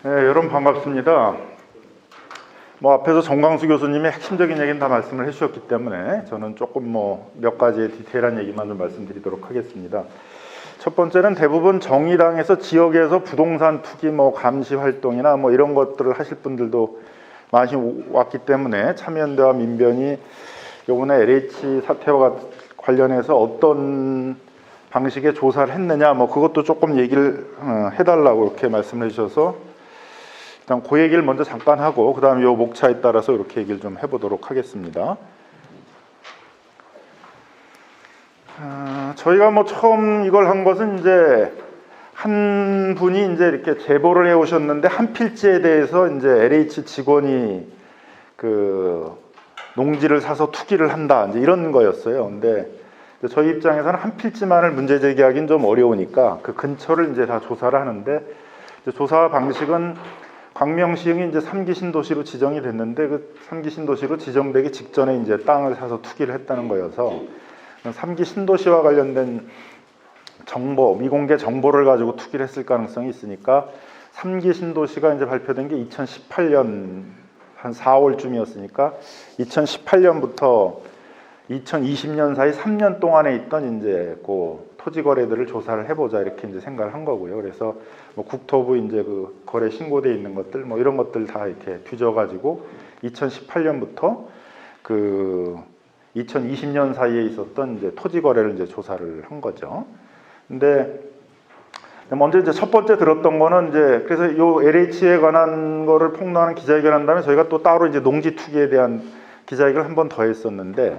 네, 여러분 반갑습니다. 앞에서 정광수 교수님이 핵심적인 얘기는 다 말씀을 해주셨기 때문에 저는 조금 몇 가지의 디테일한 얘기만 좀 말씀드리도록 하겠습니다. 첫 번째는 대부분 정의당에서 지역에서 부동산 투기 감시 활동이나 이런 것들을 하실 분들도 많이 왔기 때문에 참여연대와 민변이 이번에 LH 사태와 관련해서 어떤 방식의 조사를 했느냐 그것도 조금 얘기를 해달라고 이렇게 말씀을 해주셔서 일단 그 얘기를 먼저 잠깐 하고 그 다음에 이 목차에 따라서 이렇게 얘기를 좀 해보도록 하겠습니다. 저희가 처음 이걸 한 것은 이제 한 분이 이제 이렇게 제보를 해오셨는데 한 필지에 대해서 이제 LH 직원이 그 농지를 사서 투기를 한다 이제 이런 거였어요. 근데 저희 입장에서는 한 필지만을 문제 제기하기는 좀 어려우니까 그 근처를 이제 다 조사를 하는데 이제 조사 방식은 광명시흥이 이제 3기 신도시로 지정이 됐는데 그 3기 신도시로 지정되기 직전에 이제 땅을 사서 투기를 했다는 거여서 3기 신도시와 관련된 정보, 미공개 정보를 가지고 투기를 했을 가능성이 있으니까 3기 신도시가 이제 발표된 게 2018년 한 4월쯤이었으니까 2018년부터 2020년 사이 3년 동안에 있던 이제 그 토지 거래들을 조사를 해보자 이렇게 이제 생각을 한 거고요. 그래서 국토부 이제 그 거래 신고돼 있는 것들 이런 것들 다 이렇게 뒤져가지고 2018년부터 그 2020년 사이에 있었던 이제 토지 거래를 이제 조사를 한 거죠. 근데 먼저 이제 첫 번째 들었던 거는 이제 그래서 요 LH에 관한 거를 폭로하는 기자회견한 다음에 저희가 또 따로 이제 농지 투기에 대한 기자회견을 한 번 더 했었는데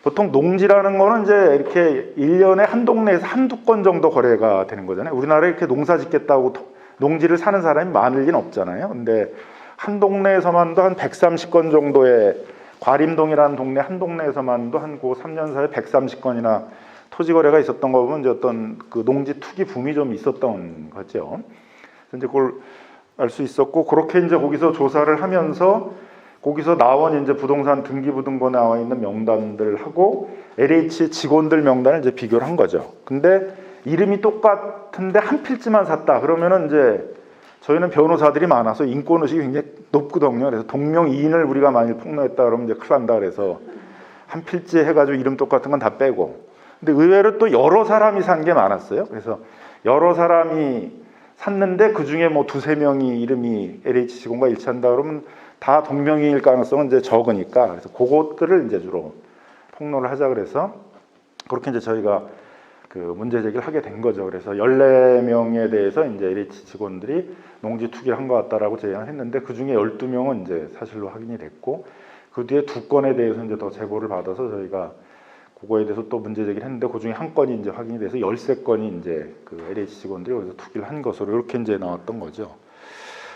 보통 농지라는 거는 이제 이렇게 1년에 한 동네에서 한두 건 정도 거래가 되는 거잖아요. 우리나라에 이렇게 농사 짓겠다고 농지를 사는 사람이 많을 리는 없잖아요. 근데 한 동네에서만도 한 130건 정도의 과림동이라는 동네 한 동네에서만도 한 3년 사이에 130건이나 토지 거래가 있었던 거 보면 이제 어떤 그 농지 투기 붐이 좀 있었던 거죠. 이제 그걸 알 수 있었고 그렇게 이제 거기서 조사를 하면서 거기서 나온 이제 부동산 등기부등본에 나와 있는 명단들을 하고 LH 직원들 명단을 이제 비교를 한 거죠. 근데 이름이 똑같은데 한 필지만 샀다. 그러면은 이제 저희는 변호사들이 많아서 인권 의식이 굉장히 높거든요. 그래서 동명이인을 우리가 만일 폭로했다 그러면 이제 큰일 난다. 그래서 한 필지 해가지고 이름 똑같은 건 다 빼고. 근데 의외로 또 여러 사람이 산 게 많았어요. 그래서 여러 사람이 샀는데 그 중에 두세 명이 이름이 LH 직원과 일치한다 그러면 다 동명이인일 가능성은 이제 적으니까 그래서 그것들을 이제 주로 폭로를 하자 그래서 그렇게 이제 저희가 그 문제 제기를 하게 된 거죠. 그래서 14명에 대해서 이제 LH 직원들이 농지 투기를 한 것 같다라고 제안을 했는데 그 중에 12명은 이제 사실로 확인이 됐고 그 뒤에 2건에 대해서 이제 더 제보를 받아서 저희가 그거에 대해서 또 문제 제기를 했는데 그 중에 한 건이 이제 확인이 돼서 13건이 이제 그 LH 직원들이 여기서 투기를 한 것으로 이렇게 이제 나왔던 거죠.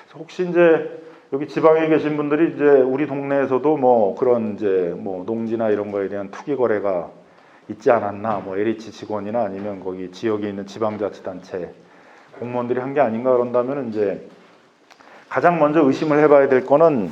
그래서 혹시 이제 여기 지방에 계신 분들이 이제 우리 동네에서도 그런 이제 농지나 이런 거에 대한 투기 거래가 있지 않았나 LH 직원이나 아니면 거기 지역에 있는 지방자치단체 공무원들이 한 게 아닌가 그런다면 이제 가장 먼저 의심을 해봐야 될 거는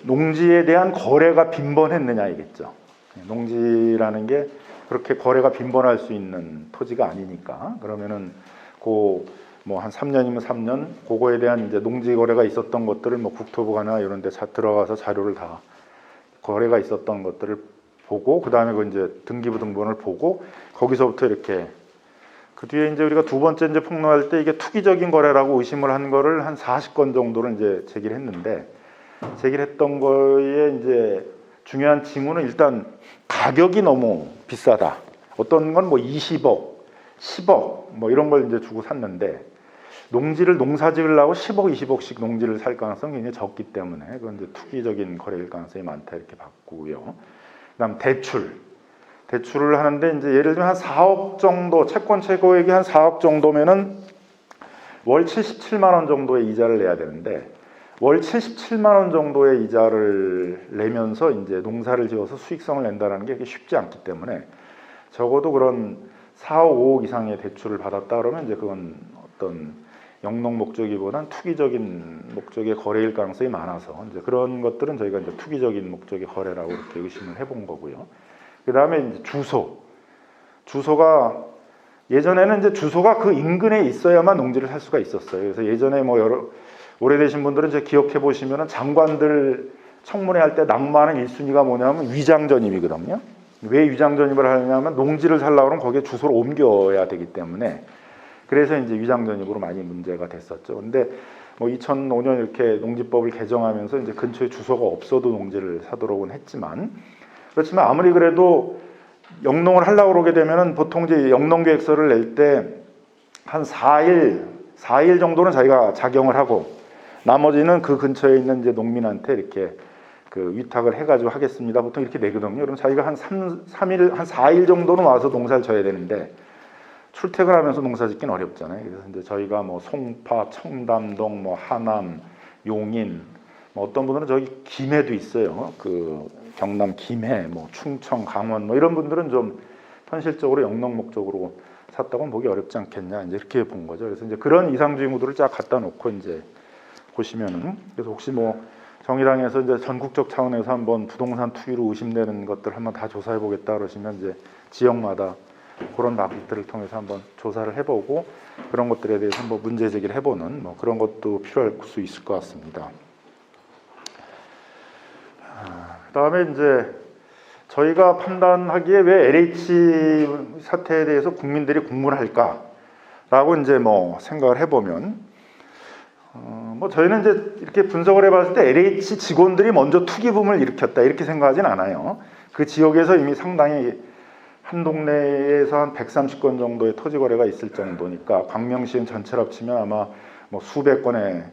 농지에 대한 거래가 빈번했느냐이겠죠. 농지라는 게 그렇게 거래가 빈번할 수 있는 토지가 아니니까 그러면은 한 3년이면 3년 그거에 대한 이제 농지 거래가 있었던 것들을 국토부가나 이런 데 들어가서 자료를 다 거래가 있었던 것들을 보고 그다음에 그 이제 등기부등본을 보고 거기서부터 이렇게 그 뒤에 이제 우리가 두 번째 이제 폭로할 때 이게 투기적인 거래라고 의심을 한 거를 한 40건 정도를 이제 제기를 했는데 제기를 했던 거에 이제 중요한 징후는 일단 가격이 너무 비싸다. 어떤 건 20억, 10억 이런 걸 이제 주고 샀는데 농지를 농사 지으려고 10억, 20억씩 농지를 살 가능성이 굉장히 적기 때문에 그건 이제 투기적인 거래일 가능성이 많다 이렇게 봤고요. 그다음 대출을 하는데 이제 예를 들면 한 4억 정도 채권 최고액이 한 4억 정도면은 월 77만 원 정도의 이자를 내야 되는데 월 77만 원 정도의 이자를 내면서 이제 농사를 지어서 수익성을 낸다는 게 쉽지 않기 때문에 적어도 그런 4억, 5억 이상의 대출을 받았다 그러면 이제 그건 어떤 영농 목적이보다는 투기적인 목적의 거래일 가능성이 많아서 이제 그런 것들은 저희가 이제 투기적인 목적의 거래라고 이렇게 의심을 해본 거고요. 그 다음에 이제 주소가 예전에는 이제 주소가 그 인근에 있어야만 농지를 살 수가 있었어요. 그래서 예전에 오래되신 분들은 이제 기억해 보시면은 장관들 청문회 할 때 낙마하는 1순위가 뭐냐면 위장전입이거든요. 왜 위장전입을 하냐면 농지를 살려고 그러면 거기에 주소를 옮겨야 되기 때문에 그래서 이제 위장전입으로 많이 문제가 됐었죠. 근데 뭐 2005년 이렇게 농지법을 개정하면서 이제 근처에 주소가 없어도 농지를 사도록은 했지만 그렇지만 아무리 그래도 영농을 하려고 그러게 되면은 보통 이제 영농계획서를 낼 때 한 4일 정도는 자기가 작용을 하고 나머지는 그 근처에 있는 이제 농민한테 이렇게 그 위탁을 해가지고 하겠습니다. 보통 이렇게 내거든요. 그럼 자기가 한 3일, 한 4일 정도는 와서 농사를 져야 되는데 출퇴근하면서 농사 짓기는 어렵잖아요. 그래서 이제 저희가 뭐 송파, 청담동, 뭐 하남, 용인, 뭐 어떤 분들은 저기 김해도 있어요. 그 경남 김해, 뭐 충청, 강원, 뭐 이런 분들은 좀 현실적으로 영농 목적으로 샀다고는 보기 어렵지 않겠냐. 이제 이렇게 본 거죠. 그래서 이제 그런 이상주의 무도를 쫙 갖다 놓고 이제 보시면은 그래서 혹시 뭐 정의당에서 이제 전국적 차원에서 한번 부동산 투기로 의심되는 것들 한번 다 조사해 보겠다 그러시면 이제 지역마다 그런 방식들을 통해서 한번 조사를 해보고 그런 것들에 대해서 한번 문제 제기를 해보는 뭐 그런 것도 필요할 수 있을 것 같습니다. 그다음에 이제 저희가 판단하기에 왜 LH 사태에 대해서 국민들이 공분을 할까라고 이제 뭐 생각을 해보면 뭐 저희는 이제 이렇게 분석을 해봤을 때 LH 직원들이 먼저 투기붐을 일으켰다 이렇게 생각하진 않아요. 그 지역에서 이미 상당히 한 동네에서 한 130건 정도의 토지 거래가 있을 정도니까 광명시는 전체를 합치면 아마 뭐 수백 건의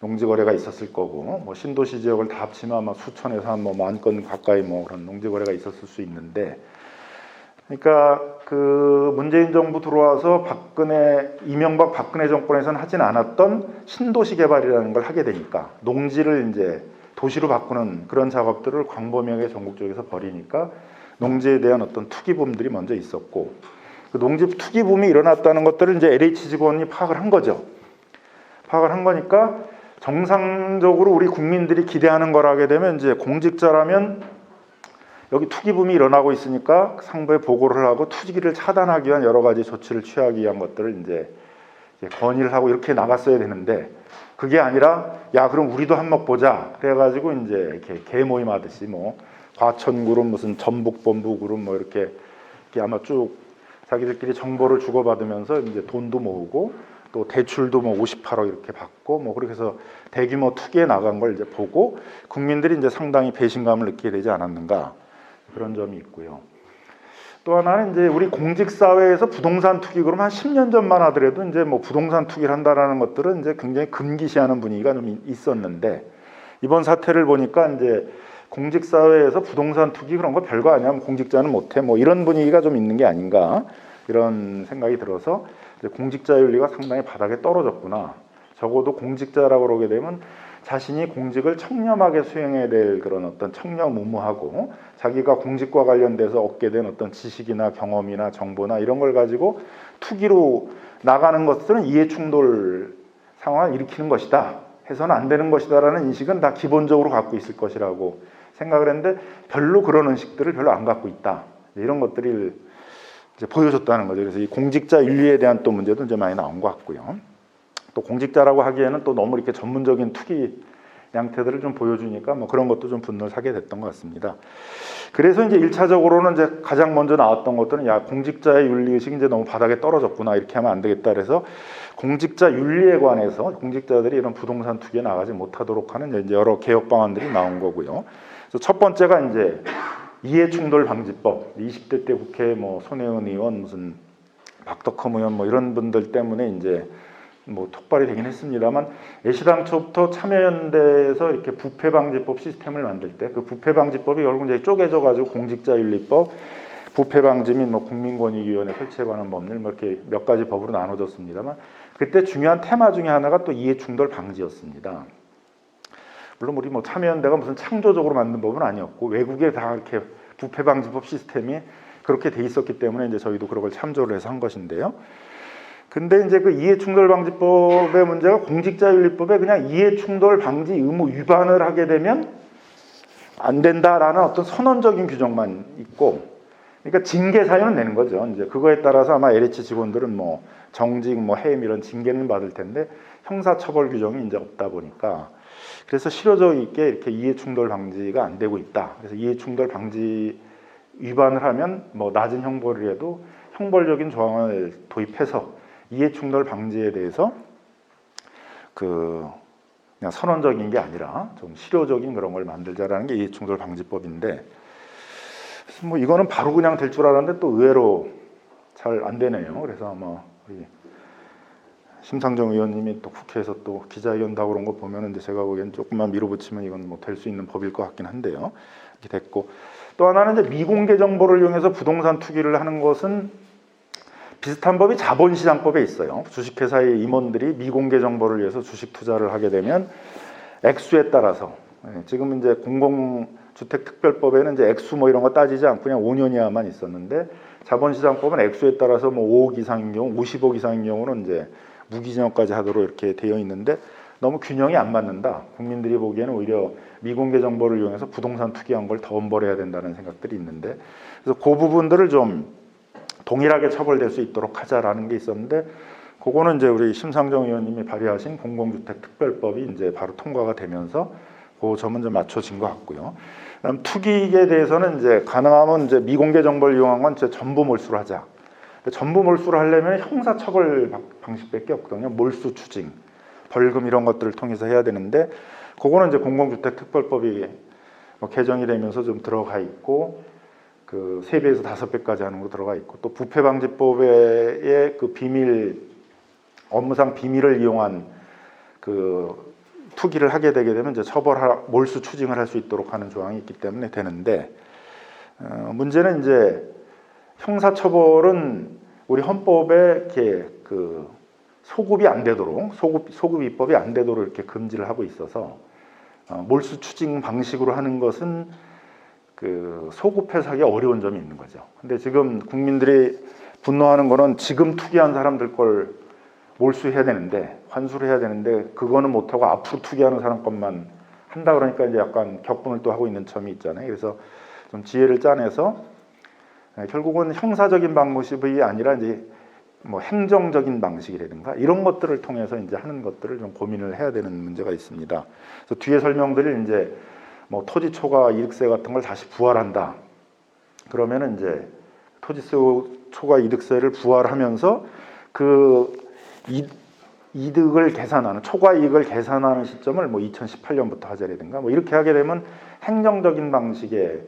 농지 거래가 있었을 거고 뭐 신도시 지역을 다 합치면 아마 수천에서 한 뭐 10,000건 가까이 뭐 그런 농지 거래가 있었을 수 있는데 그러니까 그 문재인 정부 들어와서 이명박 박근혜 정권에서는 하진 않았던 신도시 개발이라는 걸 하게 되니까 농지를 이제 도시로 바꾸는 그런 작업들을 광범위하게 전국적에서 벌이니까 농지에 대한 어떤 투기붐들이 먼저 있었고 그 농지 투기붐이 일어났다는 것들을 이제 LH 직원이 파악을 한 거죠. 파악을 한 거니까 정상적으로 우리 국민들이 기대하는 걸 하게 되면 이제 공직자라면 여기 투기붐이 일어나고 있으니까 상부에 보고를 하고 투기를 차단하기 위한 여러 가지 조치를 취하기 위한 것들을 이제 건의를 하고 이렇게 나갔어야 되는데 그게 아니라 야 그럼 우리도 한몫 보자 그래가지고 이제 이렇게 개모임 하듯이 뭐 과천그룹 무슨 전북본부그룹 뭐 이렇게 아마 쭉 자기들끼리 정보를 주고받으면서 이제 돈도 모으고 또 대출도 뭐 58억 이렇게 받고 뭐 그렇게 해서 대규모 투기에 나간 걸 이제 보고 국민들이 이제 상당히 배신감을 느끼게 되지 않았는가 그런 점이 있고요. 또 하나는 이제 우리 공직사회에서 부동산 투기 그러면 한 10년 전만 하더라도 이제 뭐 부동산 투기를 한다라는 것들은 이제 굉장히 금기시하는 분위기가 좀 있었는데 이번 사태를 보니까 이제 공직사회에서 부동산 투기 그런 거 별거 아니야. 공직자는 못해. 뭐 이런 분위기가 좀 있는 게 아닌가 이런 생각이 들어서 공직자 윤리가 상당히 바닥에 떨어졌구나. 적어도 공직자라고 그러게 되면 자신이 공직을 청렴하게 수행해야 될 그런 어떤 청렴무무하고 자기가 공직과 관련돼서 얻게 된 어떤 지식이나 경험이나 정보나 이런 걸 가지고 투기로 나가는 것들은 이해충돌 상황을 일으키는 것이다. 해서는 안 되는 것이다라는 인식은 다 기본적으로 갖고 있을 것이라고 생각을 했는데 별로 그런 인식들을 별로 안 갖고 있다. 이런 것들을 이제 보여줬다는 거죠. 그래서 이 공직자 윤리에 대한 또 문제도 이제 많이 나온 것 같고요. 또 공직자라고 하기에는 또 너무 이렇게 전문적인 투기 양태들을 좀 보여주니까 뭐 그런 것도 좀 분노를 사게 됐던 것 같습니다. 그래서 이제 1차적으로는 이제 가장 먼저 나왔던 것들은 야 공직자의 윤리의식이 이제 너무 바닥에 떨어졌구나 이렇게 하면 안 되겠다 그래서 공직자 윤리에 관해서 공직자들이 이런 부동산 투기에 나가지 못하도록 하는 이제 여러 개혁 방안들이 나온 거고요. 그래서 첫 번째가 이제 이해충돌 방지법 20대 때 국회 뭐 손혜원 의원 무슨 박덕흠 의원 뭐 이런 분들 때문에 이제 뭐 촉발이 되긴 했습니다만 애시당초부터 참여연대에서 이렇게 부패방지법 시스템을 만들 때 그 부패방지법이 결국 이제 쪼개져 가지고 공직자윤리법, 부패방지 및 뭐 국민권익위원회 설치에 관한 법률 뭐 이렇게 몇 가지 법으로 나눠졌습니다만 그때 중요한 테마 중에 하나가 또 이해충돌 방지였습니다. 물론 우리 뭐 참여연대가 무슨 창조적으로 만든 법은 아니었고 외국에 다 이렇게 부패방지법 시스템이 그렇게 돼 있었기 때문에 이제 저희도 그런 걸 참조를 해서 한 것인데요. 근데 이제 그 이해충돌 방지법의 문제가 공직자윤리법에 그냥 이해충돌 방지 의무 위반을 하게 되면 안 된다라는 어떤 선언적인 규정만 있고 그러니까 징계 사유는 내는 거죠. 이제 그거에 따라서 아마 LH 직원들은 뭐 정직, 뭐 해임 이런 징계는 받을 텐데 형사처벌 규정이 이제 없다 보니까 그래서 실효적 있게 이렇게 이해충돌 방지가 안 되고 있다. 그래서 이해충돌 방지 위반을 하면 뭐 낮은 형벌이라도 형벌적인 조항을 도입해서 이해충돌 방지에 대해서 그냥 선언적인 게 아니라 좀 실효적인 그런 걸 만들자라는 게 이해충돌 방지법인데 뭐 이거는 바로 그냥 될 줄 알았는데 또 의외로 잘 안 되네요. 그래서 아마 우리 심상정 의원님이 또 국회에서 또 기자회견도 하고 그런 거 보면은 이제 제가 보기엔 조금만 밀어붙이면 이건 뭐 될 수 있는 법일 것 같긴 한데요. 이렇게 됐고 또 하나는 이제 미공개 정보를 이용해서 부동산 투기를 하는 것은 비슷한 법이 자본시장법에 있어요. 주식회사의 임원들이 미공개 정보를 위해서 주식 투자를 하게 되면 액수에 따라서 지금 이제 공공주택특별법에는 이제 액수 뭐 이런 거 따지지 않고 그냥 5년 이하만 있었는데 자본시장법은 액수에 따라서 뭐 5억 이상인 경우, 50억 이상인 경우는 이제 무기징역까지 하도록 이렇게 되어 있는데 너무 균형이 안 맞는다. 국민들이 보기에는 오히려 미공개 정보를 이용해서 부동산 투기한 걸 더 엄벌해야 된다는 생각들이 있는데 그래서 그 부분들을 좀 동일하게 처벌될 수 있도록 하자라는 게 있었는데 그거는 이제 우리 심상정 의원님이 발의하신 공공주택특별법이 이제 바로 통과가 되면서 그 점은 좀 맞춰진 것 같고요. 그다음 투기에 대해서는 이제 가능하면 이제 미공개 정보를 이용한 건 이제 전부 몰수를 하자. 전부 몰수를 하려면 형사처벌 방식밖에 없거든요. 몰수 추징, 벌금 이런 것들을 통해서 해야 되는데 그거는 이제 공공주택특별법이 뭐 개정이 되면서 좀 들어가 있고 그 3배에서 5배까지 하는 거 들어가 있고 또 부패방지법의 그 비밀 업무상 비밀을 이용한 그 투기를 하게 되게 되면 이제 몰수 추징을 할 수 있도록 하는 조항이 있기 때문에 되는데 문제는 이제 형사처벌은 우리 헌법에 이렇게 그 소급이 안 되도록 소급 입법이 안 되도록 이렇게 금지를 하고 있어서 몰수 추징 방식으로 하는 것은 그 소급해서 하기 어려운 점이 있는 거죠. 근데 지금 국민들이 분노하는 거는 지금 투기한 사람들 걸 몰수해야 되는데 환수를 해야 되는데 그거는 못하고 앞으로 투기하는 사람 것만 한다 그러니까 이제 약간 격분을 또 하고 있는 점이 있잖아요. 그래서 좀 지혜를 짜내서 결국은 형사적인 방식이 아니라 이제 뭐 행정적인 방식이라든가 이런 것들을 통해서 이제 하는 것들을 좀 고민을 해야 되는 문제가 있습니다. 그래서 뒤에 설명드릴 이제 뭐 토지 초과 이득세 같은 걸 다시 부활한다. 그러면은 이제 토지세 초과 이득세를 부활하면서 그 이득을 계산하는 초과 이익을 계산하는 시점을 뭐 2018년부터 하자라든가 뭐 이렇게 하게 되면 행정적인 방식의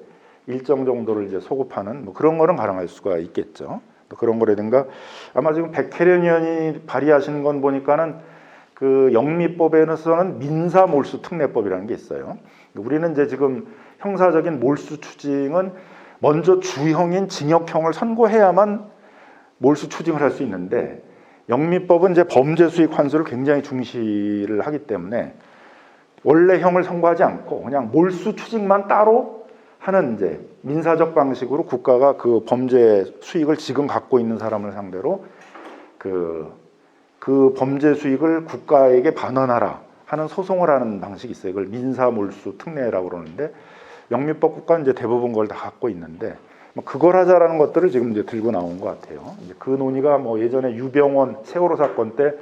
일정 정도를 이제 소급하는 뭐 그런 거는 가능할 수가 있겠죠. 또 그런 거라든가 아마 지금 백혜련 의원이 발의하신 건 보니까는 그 영미법에서는 민사몰수특례법이라는 게 있어요. 우리는 이제 지금 형사적인 몰수 추징은 먼저 주형인 징역형을 선고해야만 몰수 추징을 할 수 있는데 영미법은 이제 범죄 수익 환수를 굉장히 중시를 하기 때문에 원래 형을 선고하지 않고 그냥 몰수 추징만 따로 하는 이제 민사적 방식으로 국가가 그 범죄 수익을 지금 갖고 있는 사람을 상대로 그 범죄 수익을 국가에게 반환하라 하는 소송을 하는 방식이 있어요. 이걸 민사몰수 특례라고 그러는데 영미법 국가는 이제 대부분 걸 다 갖고 있는데 뭐 그걸 하자라는 것들을 지금 이제 들고 나온 것 같아요. 이제 그 논의가 뭐 예전에 유병원 세월호 사건 때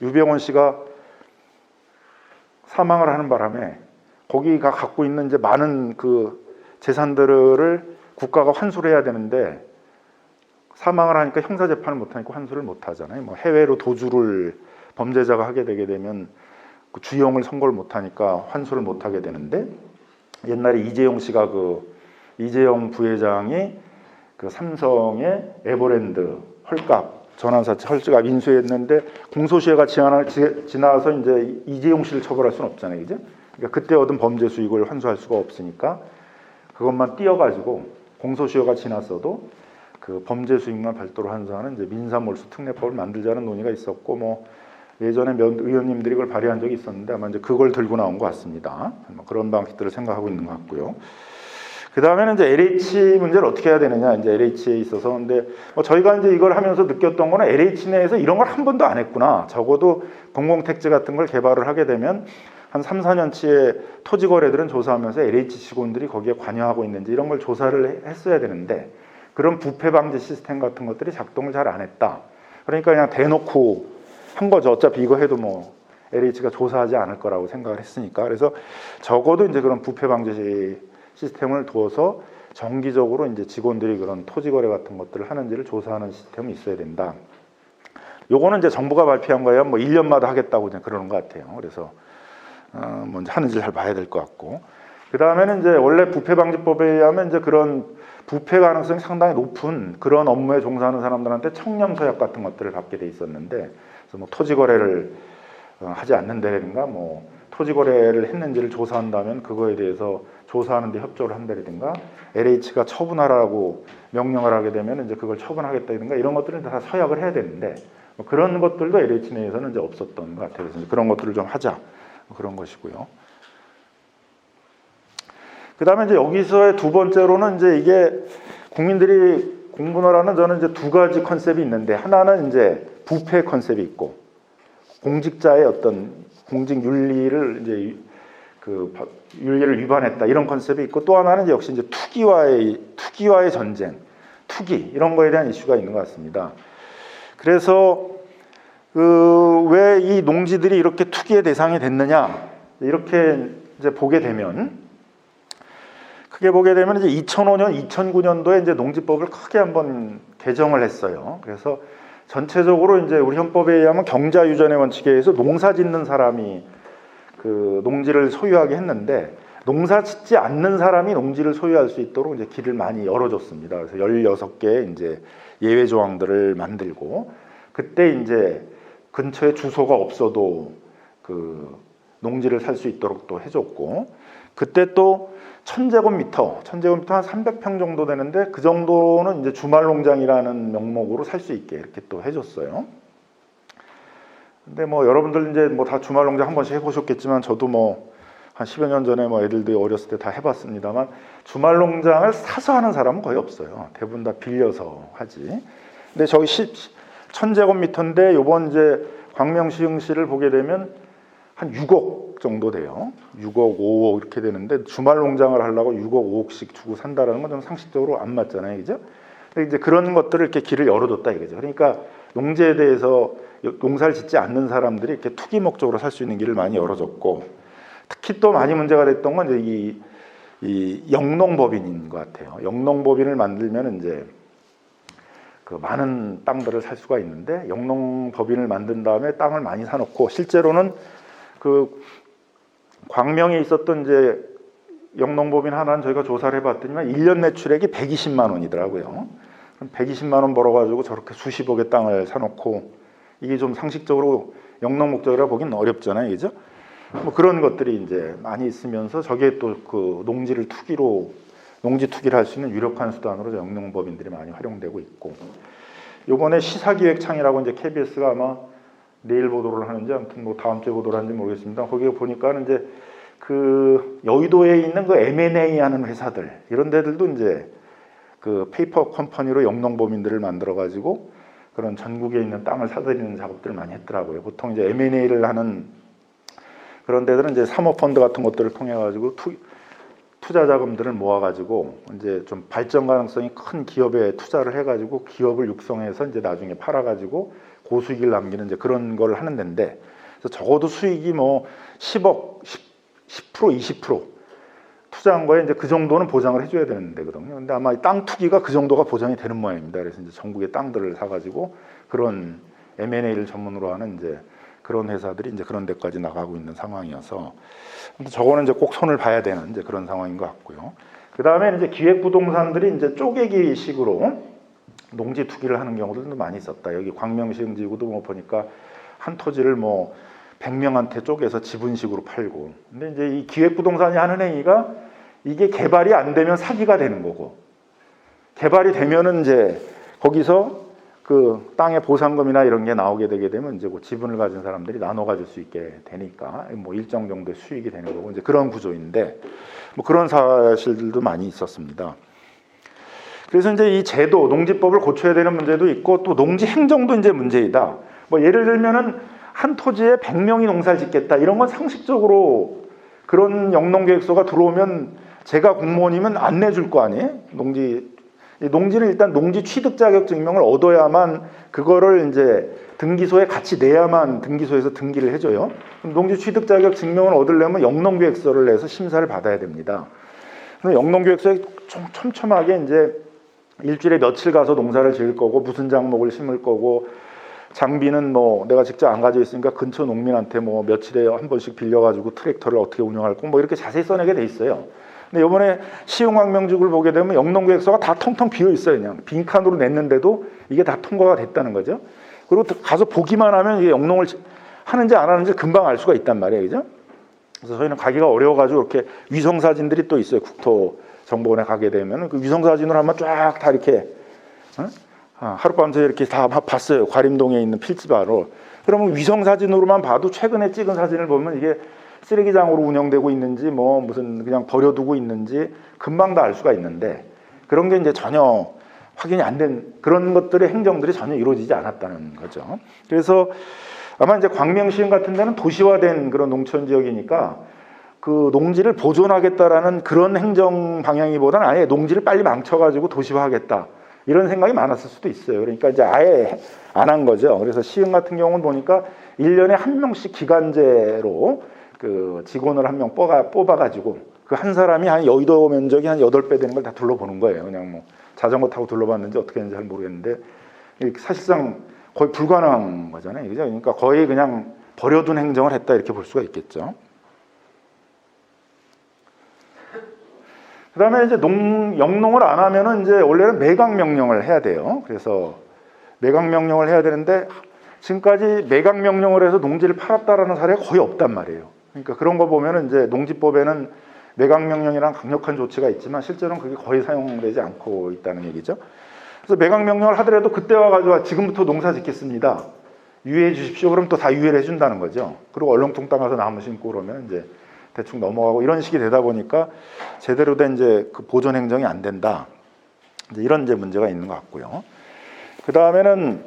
유병원 씨가 사망을 하는 바람에 거기가 갖고 있는 이제 많은 그 재산들을 국가가 환수를 해야 되는데 사망을 하니까 형사 재판을 못 하니까 환수를 못 하잖아요. 뭐 해외로 도주를 범죄자가 하게 되게 되면 그 주형을 선고를 못 하니까 환수를 못 하게 되는데 옛날에 이재용 씨가 이재용 부회장이 그 삼성의 에버랜드 헐값 전환사채 헐값 인수했는데 공소시효가 지나서 이제 이재용 씨를 처벌할 수는 없잖아요, 그죠? 그러니까 그때 얻은 범죄 수익을 환수할 수가 없으니까 그것만 띄어가지고 공소시효가 지났어도 그 범죄 수익만 별도로 환수하는 이제 민사몰수 특례법을 만들자는 논의가 있었고 뭐 예전에 몇 의원님들이 그걸 발의한 적이 있었는데 아마 이제 그걸 들고 나온 것 같습니다. 뭐 그런 방식들을 생각하고 있는 것 같고요. 그 다음에는 이제 LH 문제를 어떻게 해야 되느냐, 이제 LH에 있어서. 근데 뭐 저희가 이제 이걸 하면서 느꼈던 거는 LH 내에서 이런 걸 한 번도 안 했구나. 적어도 공공택지 같은 걸 개발을 하게 되면 한 3, 4년치의 토지 거래들은 조사하면서 LH 직원들이 거기에 관여하고 있는지 이런 걸 조사를 했어야 되는데 그런 부패 방지 시스템 같은 것들이 작동을 잘 안 했다. 그러니까 그냥 대놓고 한 거죠. 어차피 이거 해도 뭐 LH가 조사하지 않을 거라고 생각을 했으니까. 그래서 적어도 이제 그런 부패 방지 시스템을 두어서 정기적으로 이제 직원들이 그런 토지 거래 같은 것들을 하는지를 조사하는 시스템이 있어야 된다. 요거는 이제 정부가 발표한 거예요. 뭐 1년마다 하겠다고 그냥 그러는 것 같아요. 그래서 뭐 이제 하는지 잘 봐야 될 것 같고. 그 다음에는 이제 원래 부패방지법에 의하면 이제 그런 부패 가능성이 상당히 높은 그런 업무에 종사하는 사람들한테 청렴서약 같은 것들을 받게 돼 있었는데, 그래서 뭐 토지 거래를 하지 않는다든가, 뭐 토지 거래를 했는지를 조사한다면 그거에 대해서 조사하는데 협조를 한다든가, LH가 처분하라고 명령을 하게 되면 이제 그걸 처분하겠다든가 이런 것들은 다 서약을 해야 되는데, 뭐 그런 것들도 LH 내에서는 이제 없었던 것 같아요. 그래서 그런 것들을 좀 하자, 뭐 그런 것이고요. 그 다음에 이제 여기서의 두 번째로는 이제 이게 국민들이 공부하라는 저는 이제 두 가지 컨셉이 있는데, 하나는 이제 부패 컨셉이 있고, 공직자의 어떤 공직 윤리를 이제 그 윤리를 위반했다 이런 컨셉이 있고, 또 하나는 역시 이제 투기와의 전쟁, 투기 이런 거에 대한 이슈가 있는 것 같습니다. 그래서 왜 이 농지들이 이렇게 투기의 대상이 됐느냐, 이렇게 이제 보게 되면 이제 2005년, 2009년도에 이제 농지법을 크게 한번 개정을 했어요. 그래서 전체적으로 이제 우리 헌법에 의하면 경자유전의 원칙에 의해서 농사 짓는 사람이 그 농지를 소유하게 했는데, 농사 짓지 않는 사람이 농지를 소유할 수 있도록 이제 길을 많이 열어줬습니다. 그래서 16개의 이제 예외 조항들을 만들고, 그때 이제 근처에 주소가 없어도 그 농지를 살 수 있도록 또 해줬고, 그때 또 1000제곱미터 한 300평 정도 되는데 그 정도는 이제 주말농장이라는 명목으로 살 수 있게 이렇게 또 해줬어요. 근데 뭐 여러분들 이제 뭐 다 주말농장 한 번씩 해보셨겠지만, 저도 뭐 한 10여 년 전에 뭐 애들도 어렸을 때 다 해봤습니다만, 주말농장을 사서 하는 사람은 거의 없어요. 대부분 다 빌려서 하지. 근데 저기 1000제곱미터인데 요번 이제 광명시흥시를 보게 되면 한 6억 정도 돼요. 6억, 5억 이렇게 되는데 주말 농장을 하려고 6억, 5억씩 주고 산다라는 건 좀 상식적으로 안 맞잖아요, 그죠? 근데 이제 그런 것들을 이렇게 길을 열어줬다 이거죠. 그러니까 농지에 대해서 농사를 짓지 않는 사람들이 이렇게 투기 목적으로 살 수 있는 길을 많이 열어줬고, 특히 또 많이 문제가 됐던 건 이제 이 영농법인인 것 같아요. 영농법인을 만들면 이제 그 많은 땅들을 살 수가 있는데, 영농법인을 만든 다음에 땅을 많이 사놓고, 실제로는 그 광명에 있었던 이제 영농법인 하나는 저희가 조사를 해봤더니만 1년 매출액이 120만 원이더라고요. 120만 원 벌어가지고 저렇게 수십억의 땅을 사놓고, 이게 좀 상식적으로 영농 목적이라 보기는 어렵잖아요, 그죠? 뭐 그런 것들이 이제 많이 있으면서 저게 또 그 농지 투기를 할 수 있는 유력한 수단으로 영농법인들이 많이 활용되고 있고, 요번에 시사기획창이라고 이제 KBS가 아마 내일 보도를 하는지, 아무튼 뭐 다음 주에 보도를 하는지 모르겠습니다. 거기에 보니까는 이제 그 여의도에 있는 그 M&A 하는 회사들, 이런 데들도 이제 그 페이퍼 컴퍼니로 영농법인들을 만들어 가지고 그런 전국에 있는 땅을 사들이는 작업들을 많이 했더라고요. 보통 이제 M&A를 하는 그런 데들은 이제 사모펀드 같은 것들을 통해 가지고 투자 자금들을 모아 가지고 이제 좀 발전 가능성이 큰 기업에 투자를 해 가지고 기업을 육성해서 이제 나중에 팔아 가지고 고수익을 남기는 이제 그런 걸 하는 데인데, 그래서 적어도 수익이 뭐 10억, 10%, 20% 투자한 거에 이제 그 정도는 보장을 해줘야 되는 데거든요. 근데 아마 땅 투기가 그 정도가 보장이 되는 모양입니다. 그래서 이제 전국의 땅들을 사가지고 그런 M&A를 전문으로 하는 이제 그런 회사들이 이제 그런 데까지 나가고 있는 상황이어서, 저거는 이제 꼭 손을 봐야 되는 이제 그런 상황인 것 같고요. 그 다음에 이제 기획부동산들이 이제 쪼개기식으로 농지 투기를 하는 경우들도 많이 있었다. 여기 광명시흥지구도 뭐 보니까 한 토지를 뭐 100명한테 쪼개서 지분식으로 팔고. 근데 이제 이 기획부동산이 하는 행위가 이게 개발이 안 되면 사기가 되는 거고, 개발이 되면은 이제 거기서 그 땅의 보상금이나 이런 게 나오게 되게 되면 이제 그 지분을 가진 사람들이 나눠 가질 수 있게 되니까 뭐 일정 정도의 수익이 되는 거고, 이제 그런 구조인데 뭐 그런 사실들도 많이 있었습니다. 그래서 이제 이 제도, 농지법을 고쳐야 되는 문제도 있고, 또 농지 행정도 이제 문제이다. 뭐 예를 들면은 한 토지에 100명이 농사를 짓겠다, 이런 건 상식적으로 그런 영농계획서가 들어오면 제가 공무원이면 안 내줄 거 아니에요? 농지 이 농지는 일단 농지 취득 자격 증명을 얻어야만 그거를 이제 등기소에 같이 내야만 등기소에서 등기를 해줘요. 그럼 농지 취득 자격 증명을 얻으려면 영농계획서를 내서 심사를 받아야 됩니다. 그럼 영농계획서에 좀 촘촘하게 이제 일주일에 며칠 가서 농사를 지을 거고 무슨 작목을 심을 거고 장비는 뭐 내가 직접 안 가지고 있으니까 근처 농민한테 뭐 며칠에 한 번씩 빌려가지고 트랙터를 어떻게 운영할 거 뭐 이렇게 자세히 써내게 돼 있어요. 근데 이번에 시흥광명지구를 보게 되면 영농계획서가 다 텅텅 비어 있어요. 그냥 빈칸으로 냈는데도 이게 다 통과가 됐다는 거죠. 그리고 가서 보기만 하면 이게 영농을 하는지 안 하는지 금방 알 수가 있단 말이에요, 그죠? 그래서 저희는 가기가 어려워가지고 이렇게 위성 사진들이 또 있어요. 국토정보원에 가게 되면 그 위성 사진으로 한번 쫙 다 이렇게 하룻밤새 이렇게 다 봤어요. 과림동에 있는 필지바로. 그러면 위성 사진으로만 봐도 최근에 찍은 사진을 보면 이게 쓰레기장으로 운영되고 있는지 뭐 무슨 그냥 버려두고 있는지 금방 다 알 수가 있는데 그런 게 이제 전혀 확인이 안 된 그런 것들의 행정들이 전혀 이루어지지 않았다는 거죠. 그래서 아마 이제 광명시흥 같은 데는 도시화된 그런 농촌 지역이니까 그 농지를 보존하겠다라는 그런 행정 방향이보다는 아예 농지를 빨리 망쳐가지고 도시화하겠다 이런 생각이 많았을 수도 있어요. 그러니까 이제 아예 안 한 거죠. 그래서 시흥 같은 경우는 보니까 1년에 한 명씩 기간제로 그 직원을 한 명 뽑아가지고 그 한 사람이 한 여의도 면적이 한 8배 되는 걸 다 둘러보는 거예요. 그냥 뭐 자전거 타고 둘러봤는지 어떻게 했는지 잘 모르겠는데 사실상 거의 불가능한 거잖아요. 그죠? 그러니까 거의 그냥 버려둔 행정을 했다 이렇게 볼 수가 있겠죠. 그 다음에 이제 영농을 안 하면은 이제 원래는 매각명령을 해야 돼요. 그래서 매각명령을 해야 되는데 지금까지 매각명령을 해서 농지를 팔았다라는 사례가 거의 없단 말이에요. 그러니까 그런 거 보면은 이제 농지법에는 매각명령이란 강력한 조치가 있지만 실제로는 그게 거의 사용되지 않고 있다는 얘기죠. 그래서 매각명령을 하더라도 그때 와가지고 지금부터 농사 짓겠습니다. 유예해 주십시오. 그럼 또 다 유예를 해준다는 거죠. 그리고 얼렁뚱땅 가서 나무 심고 그러면 이제 대충 넘어가고 이런 식이 되다 보니까 제대로 된 이제 그 보존 행정이 안 된다. 이제 이런 이제 문제가 있는 것 같고요. 그 다음에는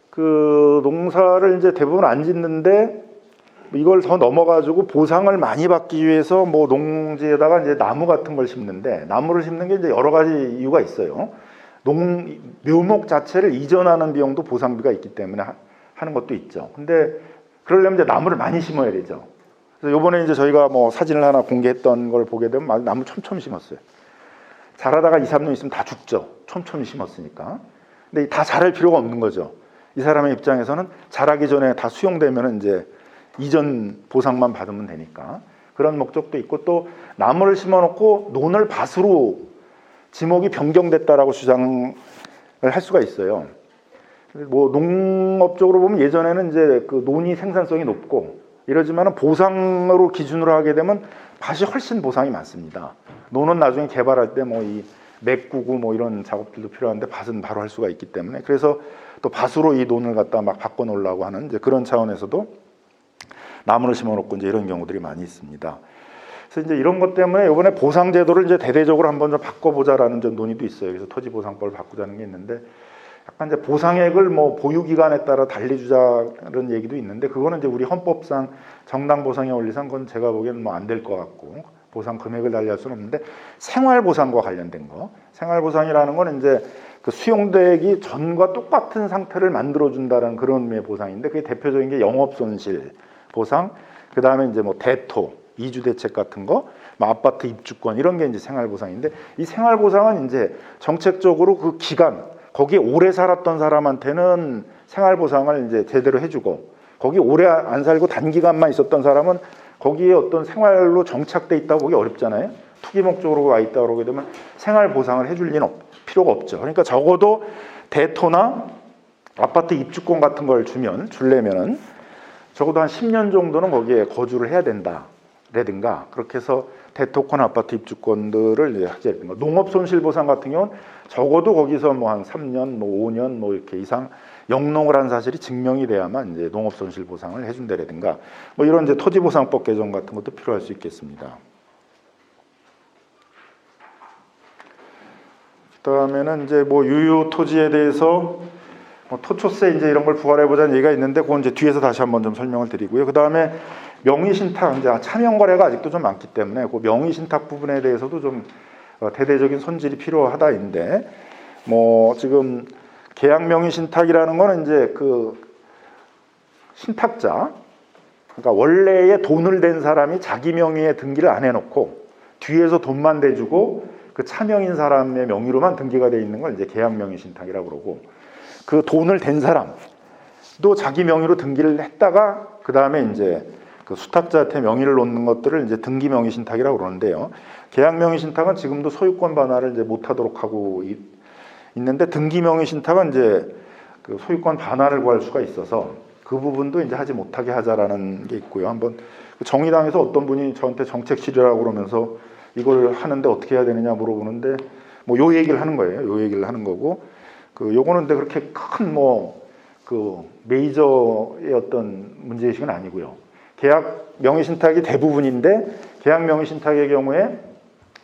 그 농사를 이제 대부분 안 짓는데 이걸 더 넘어가지고 보상을 많이 받기 위해서 뭐 농지에다가 이제 나무 같은 걸 심는데 나무를 심는 게 이제 여러 가지 이유가 있어요. 묘목 자체를 이전하는 비용도 보상비가 있기 때문에 하는 것도 있죠. 근데 그러려면 이제 나무를 많이 심어야 되죠. 그래서 요번에 이제 저희가 뭐 사진을 하나 공개했던 걸 보게 되면 나무 촘촘히 심었어요. 자라다가 2, 3년 있으면 다 죽죠. 촘촘히 심었으니까. 근데 다 자랄 필요가 없는 거죠. 이 사람의 입장에서는 자라기 전에 다 수용되면 이제 이전 보상만 받으면 되니까 그런 목적도 있고 또 나무를 심어놓고 논을 밭으로 지목이 변경됐다라고 주장을 할 수가 있어요. 뭐 농업적으로 보면 예전에는 이제 그 논이 생산성이 높고 이러지만은 보상으로 기준으로 하게 되면 밭이 훨씬 보상이 많습니다. 논은 나중에 개발할 때 뭐 이 메꾸고 뭐 이런 작업들도 필요한데 밭은 바로 할 수가 있기 때문에 그래서 또 밭으로 이 논을 갖다 막 바꿔놓으려고 하는 이제 그런 차원에서도 나무를 심어놓고 이제 이런 경우들이 많이 있습니다. 그래서 이제 이런 것 때문에 이번에 보상 제도를 이제 대대적으로 한번 좀 바꿔보자라는 좀 논의도 있어요. 그래서 토지보상법을 바꾸자는 게 있는데 약간 이제 보상액을 뭐 보유 기간에 따라 달리 주자는 얘기도 있는데 그거는 이제 우리 헌법상 정당 보상의 원리상 그건 제가 보기에는 뭐 안 될 것 같고 보상 금액을 달리할 수는 없는데 생활보상과 관련된 거 생활보상이라는 건 이제 그 수용되기 전과 똑같은 상태를 만들어준다는 그런 의미의 보상인데 그게 대표적인 게 영업손실 보상, 그 다음에 이제 뭐 대토, 이주대책 같은 거, 뭐 아파트 입주권 이런 게 이제 생활보상인데 이 생활보상은 이제 정책적으로 그 기간 거기에 오래 살았던 사람한테는 생활보상을 이제 제대로 해주고 거기 오래 안 살고 단기간만 있었던 사람은 거기에 어떤 생활로 정착돼 있다고 보기 어렵잖아요. 투기 목적으로 와 있다 그러게 되면 생활보상을 해줄 리는 필요가 없죠. 그러니까 적어도 대토나 아파트 입주권 같은 걸 줄려면은 적어도 한 10년 정도는 거기에 거주를 해야 된다라든가 그렇게 해서 대토권 아파트 입주권들을 이제 하자든가 농업손실보상 같은 경우는 적어도 거기서 뭐 한 3년, 뭐 5년 뭐 이렇게 이상 영농을 한 사실이 증명이 돼야만 이제 농업손실보상을 해준다라든가 뭐 이런 이제 토지보상법 개정 같은 것도 필요할 수 있겠습니다. 그다음에는 이제 뭐 유효 토지에 대해서 뭐 토초세 이제 이런 걸 부과해 보자는 얘기가 있는데 그건 이제 뒤에서 다시 한번 좀 설명을 드리고요. 그다음에 명의신탁 이제 차명거래가 아직도 좀 많기 때문에 그 명의신탁 부분에 대해서도 좀 대대적인 손질이 필요하다인데, 뭐 지금 계약 명의 신탁이라는 거는 이제 그 신탁자, 그러니까 원래의 돈을 댄 사람이 자기 명의의 등기를 안 해놓고 뒤에서 돈만 대주고 그 차명인 사람의 명의로만 등기가 돼 있는 걸 이제 계약명의 신탁이라고 그러고, 그 돈을 댄 사람도 자기 명의로 등기를 했다가 그 다음에 이제 그 수탁자한테 명의를 놓는 것들을 이제 등기명의 신탁이라고 그러는데요. 계약명의 신탁은 지금도 소유권 반환을 이제 못하도록 하고 있는데, 등기명의 신탁은 이제 그 소유권 반환을 구할 수가 있어서 그 부분도 이제 하지 못하게 하자라는 게 있고요. 한번 정의당에서 어떤 분이 저한테 정책 질의라고 그러면서 이걸 하는데 어떻게 해야 되느냐 물어보는데, 뭐 요 얘기를 하는 거예요. 요 얘기를 하는 거고, 그 요거는 근데 그렇게 큰 뭐 그 메이저의 어떤 문제의식은 아니고요. 계약 명의 신탁이 대부분인데, 계약 명의 신탁의 경우에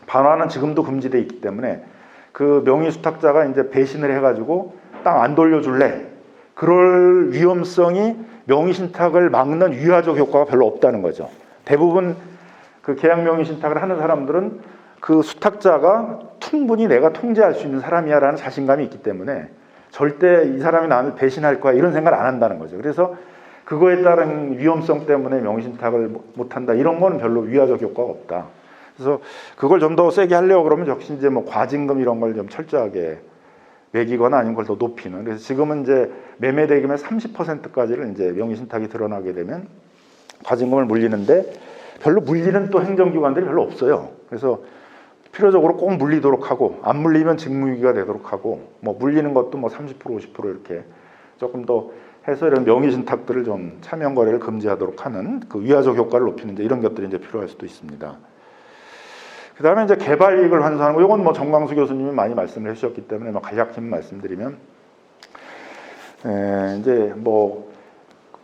반환은 지금도 금지돼 있기 때문에 그 명의 수탁자가 이제 배신을 해가지고 땅 안 돌려줄래, 그럴 위험성이 명의 신탁을 막는 유화적 효과가 별로 없다는 거죠. 대부분 그 계약 명의 신탁을 하는 사람들은 그 수탁자가 충분히 내가 통제할 수 있는 사람이야라는 자신감이 있기 때문에 절대 이 사람이 나를 배신할 거야 이런 생각을 안 한다는 거죠. 그래서 그거에 따른 위험성 때문에 명의 신탁을 못한다, 이런 거는 별로 위화적 효과가 없다. 그래서 그걸 좀 더 세게 하려고 그러면 역시 이제 뭐 과징금 이런 걸 좀 철저하게 매기거나 아니면 그걸 더 높이는. 그래서 지금은 이제 매매 대금의 30%까지를 이제 명의 신탁이 드러나게 되면 과징금을 물리는데, 별로 물리는 또 행정기관들이 별로 없어요. 그래서 필요적으로 꼭 물리도록 하고, 안 물리면 직무유기가 되도록 하고, 뭐 물리는 것도 뭐 30% 50% 이렇게 조금 더 해서 이런 명의 신탁들을 좀 차명 거래를 금지하도록 하는 그 위화적 효과를 높이는 이런 것들이 이제 필요할 수도 있습니다. 그 다음에 이제 개발 이익을 환수하는 거, 이건 뭐 정광수 교수님이 많이 말씀을 해주셨기 때문에 뭐 간략히 말씀드리면, 이제 뭐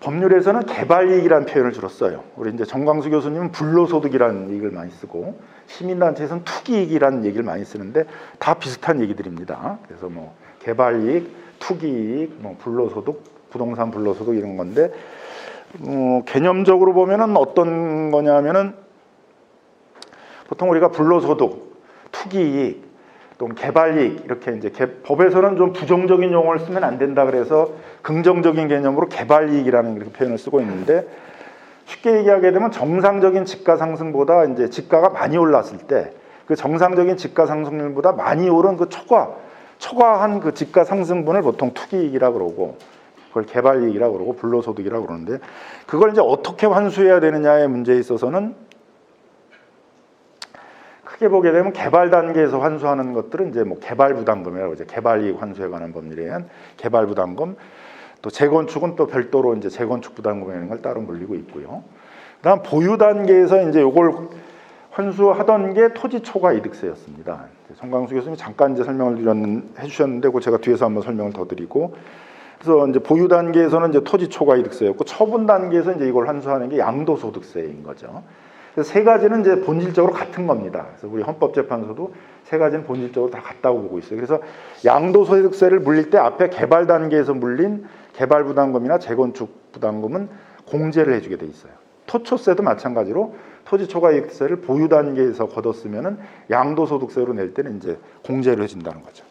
법률에서는 개발 이익이라는 표현을 주로 써요. 우리 이제 정광수 교수님은 불로소득이라는 얘기를 많이 쓰고, 시민단체에서는 투기이익이라는 얘기를 많이 쓰는데 다 비슷한 얘기들입니다. 그래서 뭐 개발 이익, 투기 이익, 뭐 불로소득, 부동산 불로소득 이런 건데, 개념적으로 보면은 어떤 거냐면은 보통 우리가 불로소득, 투기이익, 또 개발이익 이렇게 이제 법에서는 좀 부정적인 용어를 쓰면 안 된다 그래서 긍정적인 개념으로 개발이익이라는 이렇게 표현을 쓰고 있는데, 쉽게 얘기하게 되면 정상적인 지가 상승보다 이제 지가가 많이 올랐을 때 그 정상적인 지가 상승률보다 많이 오른 그 초과한 그 지가 상승분을 보통 투기이익이라고 그러고, 그걸 개발이익이라고 그러고 불로소득이라고 그러는데, 그걸 이제 어떻게 환수해야 되느냐의 문제에 있어서는 크게 보게 되면 개발 단계에서 환수하는 것들은 이제 뭐 개발 부담금이라고 이제 개발 이익 환수에 관한 법률에 의한 개발 부담금, 또 재건축은 또 별도로 이제 재건축 부담금이라는 걸 따로 물리고 있고요. 그다음 보유 단계에서 이제 요걸 환수하던 게 토지 초과 이득세였습니다. 정광수 교수님이 잠깐 이제 설명을 해주셨는데, 그 제가 뒤에서 한번 설명을 더 드리고, 그래서 이제 보유 단계에서는 이제 토지 초과 이득세였고, 처분 단계에서 이제 이걸 환수하는 게 양도소득세인 거죠. 그래서 세 가지는 이제 본질적으로 같은 겁니다. 그래서 우리 헌법재판소도 세 가지는 본질적으로 다 같다고 보고 있어요. 그래서 양도소득세를 물릴 때 앞에 개발 단계에서 물린 개발 부담금이나 재건축 부담금은 공제를 해주게 돼 있어요. 토초세도 마찬가지로 토지 초과이익세를 보유 단계에서 걷었으면은 양도소득세로 낼 때는 이제 공제를 해준다는 거죠.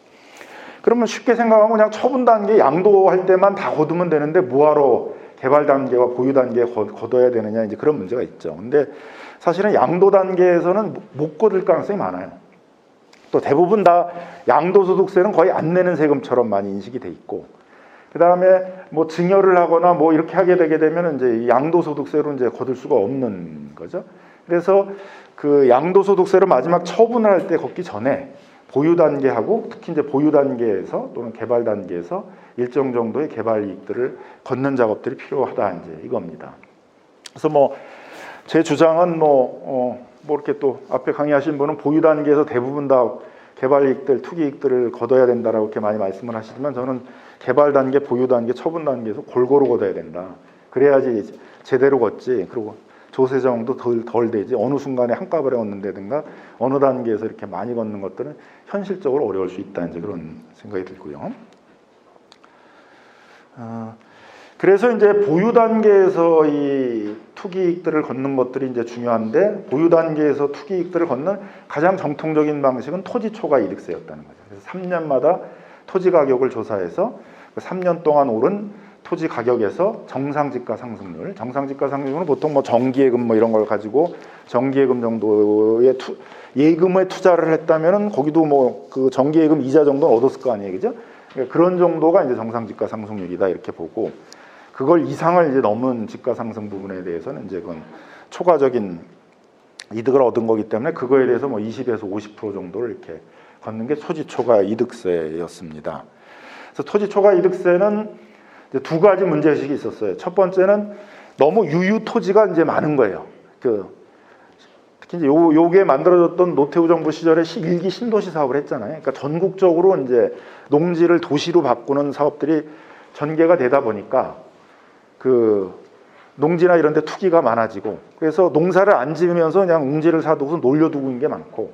그러면 쉽게 생각하면 그냥 처분 단계 양도할 때만 다 거두면 되는데 뭐하러 개발 단계와 보유 단계에 걷어야 되느냐, 이제 그런 문제가 있죠. 근데 사실은 양도 단계에서는 못 거둘 가능성이 많아요. 또 대부분 다 양도소득세는 거의 안 내는 세금처럼 많이 인식이 돼 있고, 그 다음에 뭐 증여를 하거나 뭐 이렇게 하게 되게 되면 이제 양도소득세로 이제 거둘 수가 없는 거죠. 그래서 그 양도소득세로 마지막 처분을 할 때 걷기 전에 보유 단계하고, 특히 이제 보유 단계에서 또는 개발 단계에서 일정 정도의 개발 이익들을 걷는 작업들이 필요하다, 이제 이겁니다. 그래서 뭐 제 주장은 뭐 이렇게 또 앞에 강의하신 분은 보유 단계에서 대부분 다 개발 이익들, 투기 이익들을 거둬야 된다라고 이렇게 많이 말씀을 하시지만, 저는 개발 단계, 보유 단계, 처분 단계에서 골고루 걷어야 된다. 그래야지 제대로 걷지. 그리고 조세정도 덜 되지. 어느 순간에 한꺼번에 걷는다든가 어느 단계에서 이렇게 많이 걷는 것들은 현실적으로 어려울 수 있다, 이제 그런 생각이 들고요. 그래서 이제 보유 단계에서 이 투기이익들을 걷는 것들이 이제 중요한데 보유 단계에서 투기이익들을 걷는 가장 정통적인 방식은 토지 초과 이득세였다는 거죠. 그래서 3년마다 토지 가격을 조사해서 3년 동안 오른 토지 가격에서 정상지가 상승률, 정상지가 상승률은 보통 뭐 정기예금 뭐 이런 걸 가지고 정기예금 정도의 예금에 투자를 했다면은 거기도 뭐 그 정기예금 이자 정도는 얻었을 거 아니에요, 그죠? 그러니까 그런 정도가 이제 정상지가 상승률이다 이렇게 보고. 그걸 이상을 이제 넘은 지가 상승 부분에 대해서는 이제 그건 초과적인 이득을 얻은 거기 때문에 그거에 대해서 뭐 20에서 50% 정도를 이렇게 걷는 게 토지 초과 이득세였습니다. 그래서 토지 초과 이득세는 이제 두 가지 문제의식이 있었어요. 첫 번째는 너무 유유 토지가 이제 많은 거예요. 특히 이제 요게 만들어졌던 노태우 정부 시절에 1기 신도시 사업을 했잖아요. 그러니까 전국적으로 이제 농지를 도시로 바꾸는 사업들이 전개가 되다 보니까 그 농지나 이런 데 투기가 많아지고 그래서 농사를 안 지으면서 그냥 웅지를 사두고서 놀려두고 있는 게 많고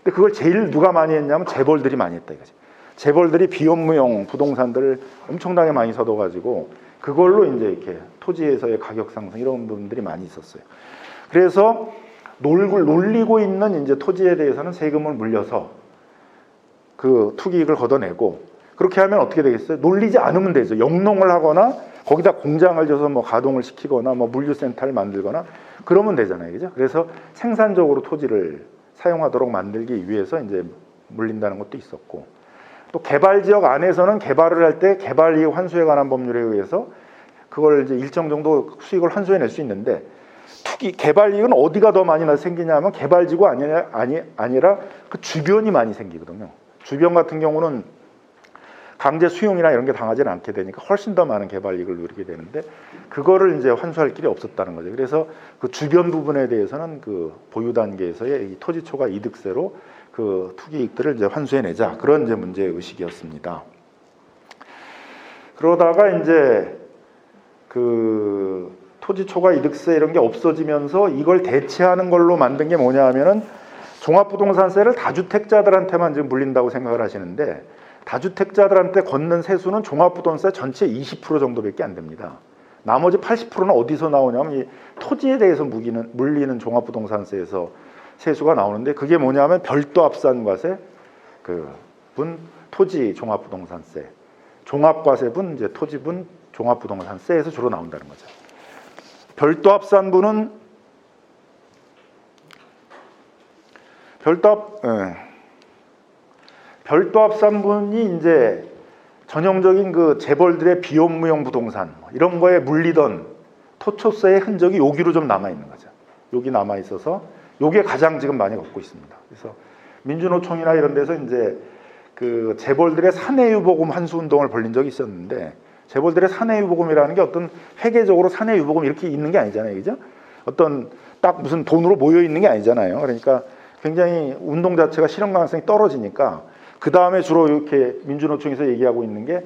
근데 그걸 제일 누가 많이 했냐면 재벌들이 많이 했다 이거지. 재벌들이 비업무용 부동산들을 엄청나게 많이 사둬가지고 그걸로 이제 이렇게 토지에서의 가격 상승 이런 부분들이 많이 있었어요. 그래서 놀리고 있는 이제 토지에 대해서는 세금을 물려서 그 투기익을 걷어내고 그렇게 하면 어떻게 되겠어요? 놀리지 않으면 되죠. 영농을 하거나 거기다 공장을 줘서 뭐 가동을 시키거나 뭐 물류센터를 만들거나 그러면 되잖아요, 그죠? 그래서 생산적으로 토지를 사용하도록 만들기 위해서 이제 물린다는 것도 있었고 또 개발 지역 안에서는 개발을 할 때 개발이익 환수에 관한 법률에 의해서 그걸 이제 일정 정도 수익을 환수해낼 수 있는데 개발이익은 어디가 더 많이 생기냐면 개발지구 아니라 그 주변이 많이 생기거든요. 주변 같은 경우는 강제 수용이나 이런 게 당하지는 않게 되니까 훨씬 더 많은 개발 이익을 누리게 되는데 그거를 이제 환수할 길이 없었다는 거죠. 그래서 그 주변 부분에 대해서는 그 보유 단계에서의 이 토지 초과 이득세로 그 투기 이익들을 이제 환수해내자 그런 이제 문제 의식이었습니다. 그러다가 이제 그 토지 초과 이득세 이런 게 없어지면서 이걸 대체하는 걸로 만든 게 뭐냐 하면은 종합부동산세를 다주택자들한테만 지금 물린다고 생각을 하시는데 다주택자들한테 걷는 세수는 종합부동산 전체 20% 정도밖에 안 됩니다. 나머지 80%는 어디서 나오냐면 이 토지에 대해서 물리는 종합부동산세에서 세수가 나오는데 그게 뭐냐면 별도 합산과세, 분 토지 종합부동산세, 종합과세분 이제 토지분 종합부동산세에서 주로 나온다는 거죠. 별도 합산분은 별도 합산분이 이제 전형적인 그 재벌들의 비업무용 부동산 이런 거에 물리던 토초세의 흔적이 여기로 좀 남아 있는 거죠. 여기 남아 있어서 요게 가장 지금 많이 걷고 있습니다. 그래서 민주노총이나 이런 데서 이제 그 재벌들의 사내유보금 환수 운동을 벌린 적이 있었는데 재벌들의 사내유보금이라는 게 어떤 회계적으로 사내유보금 이렇게 있는 게 아니잖아요, 그죠? 어떤 딱 무슨 돈으로 모여 있는 게 아니잖아요. 그러니까 굉장히 운동 자체가 실현 가능성이 떨어지니까 그 다음에 주로 이렇게 민주노총에서 얘기하고 있는 게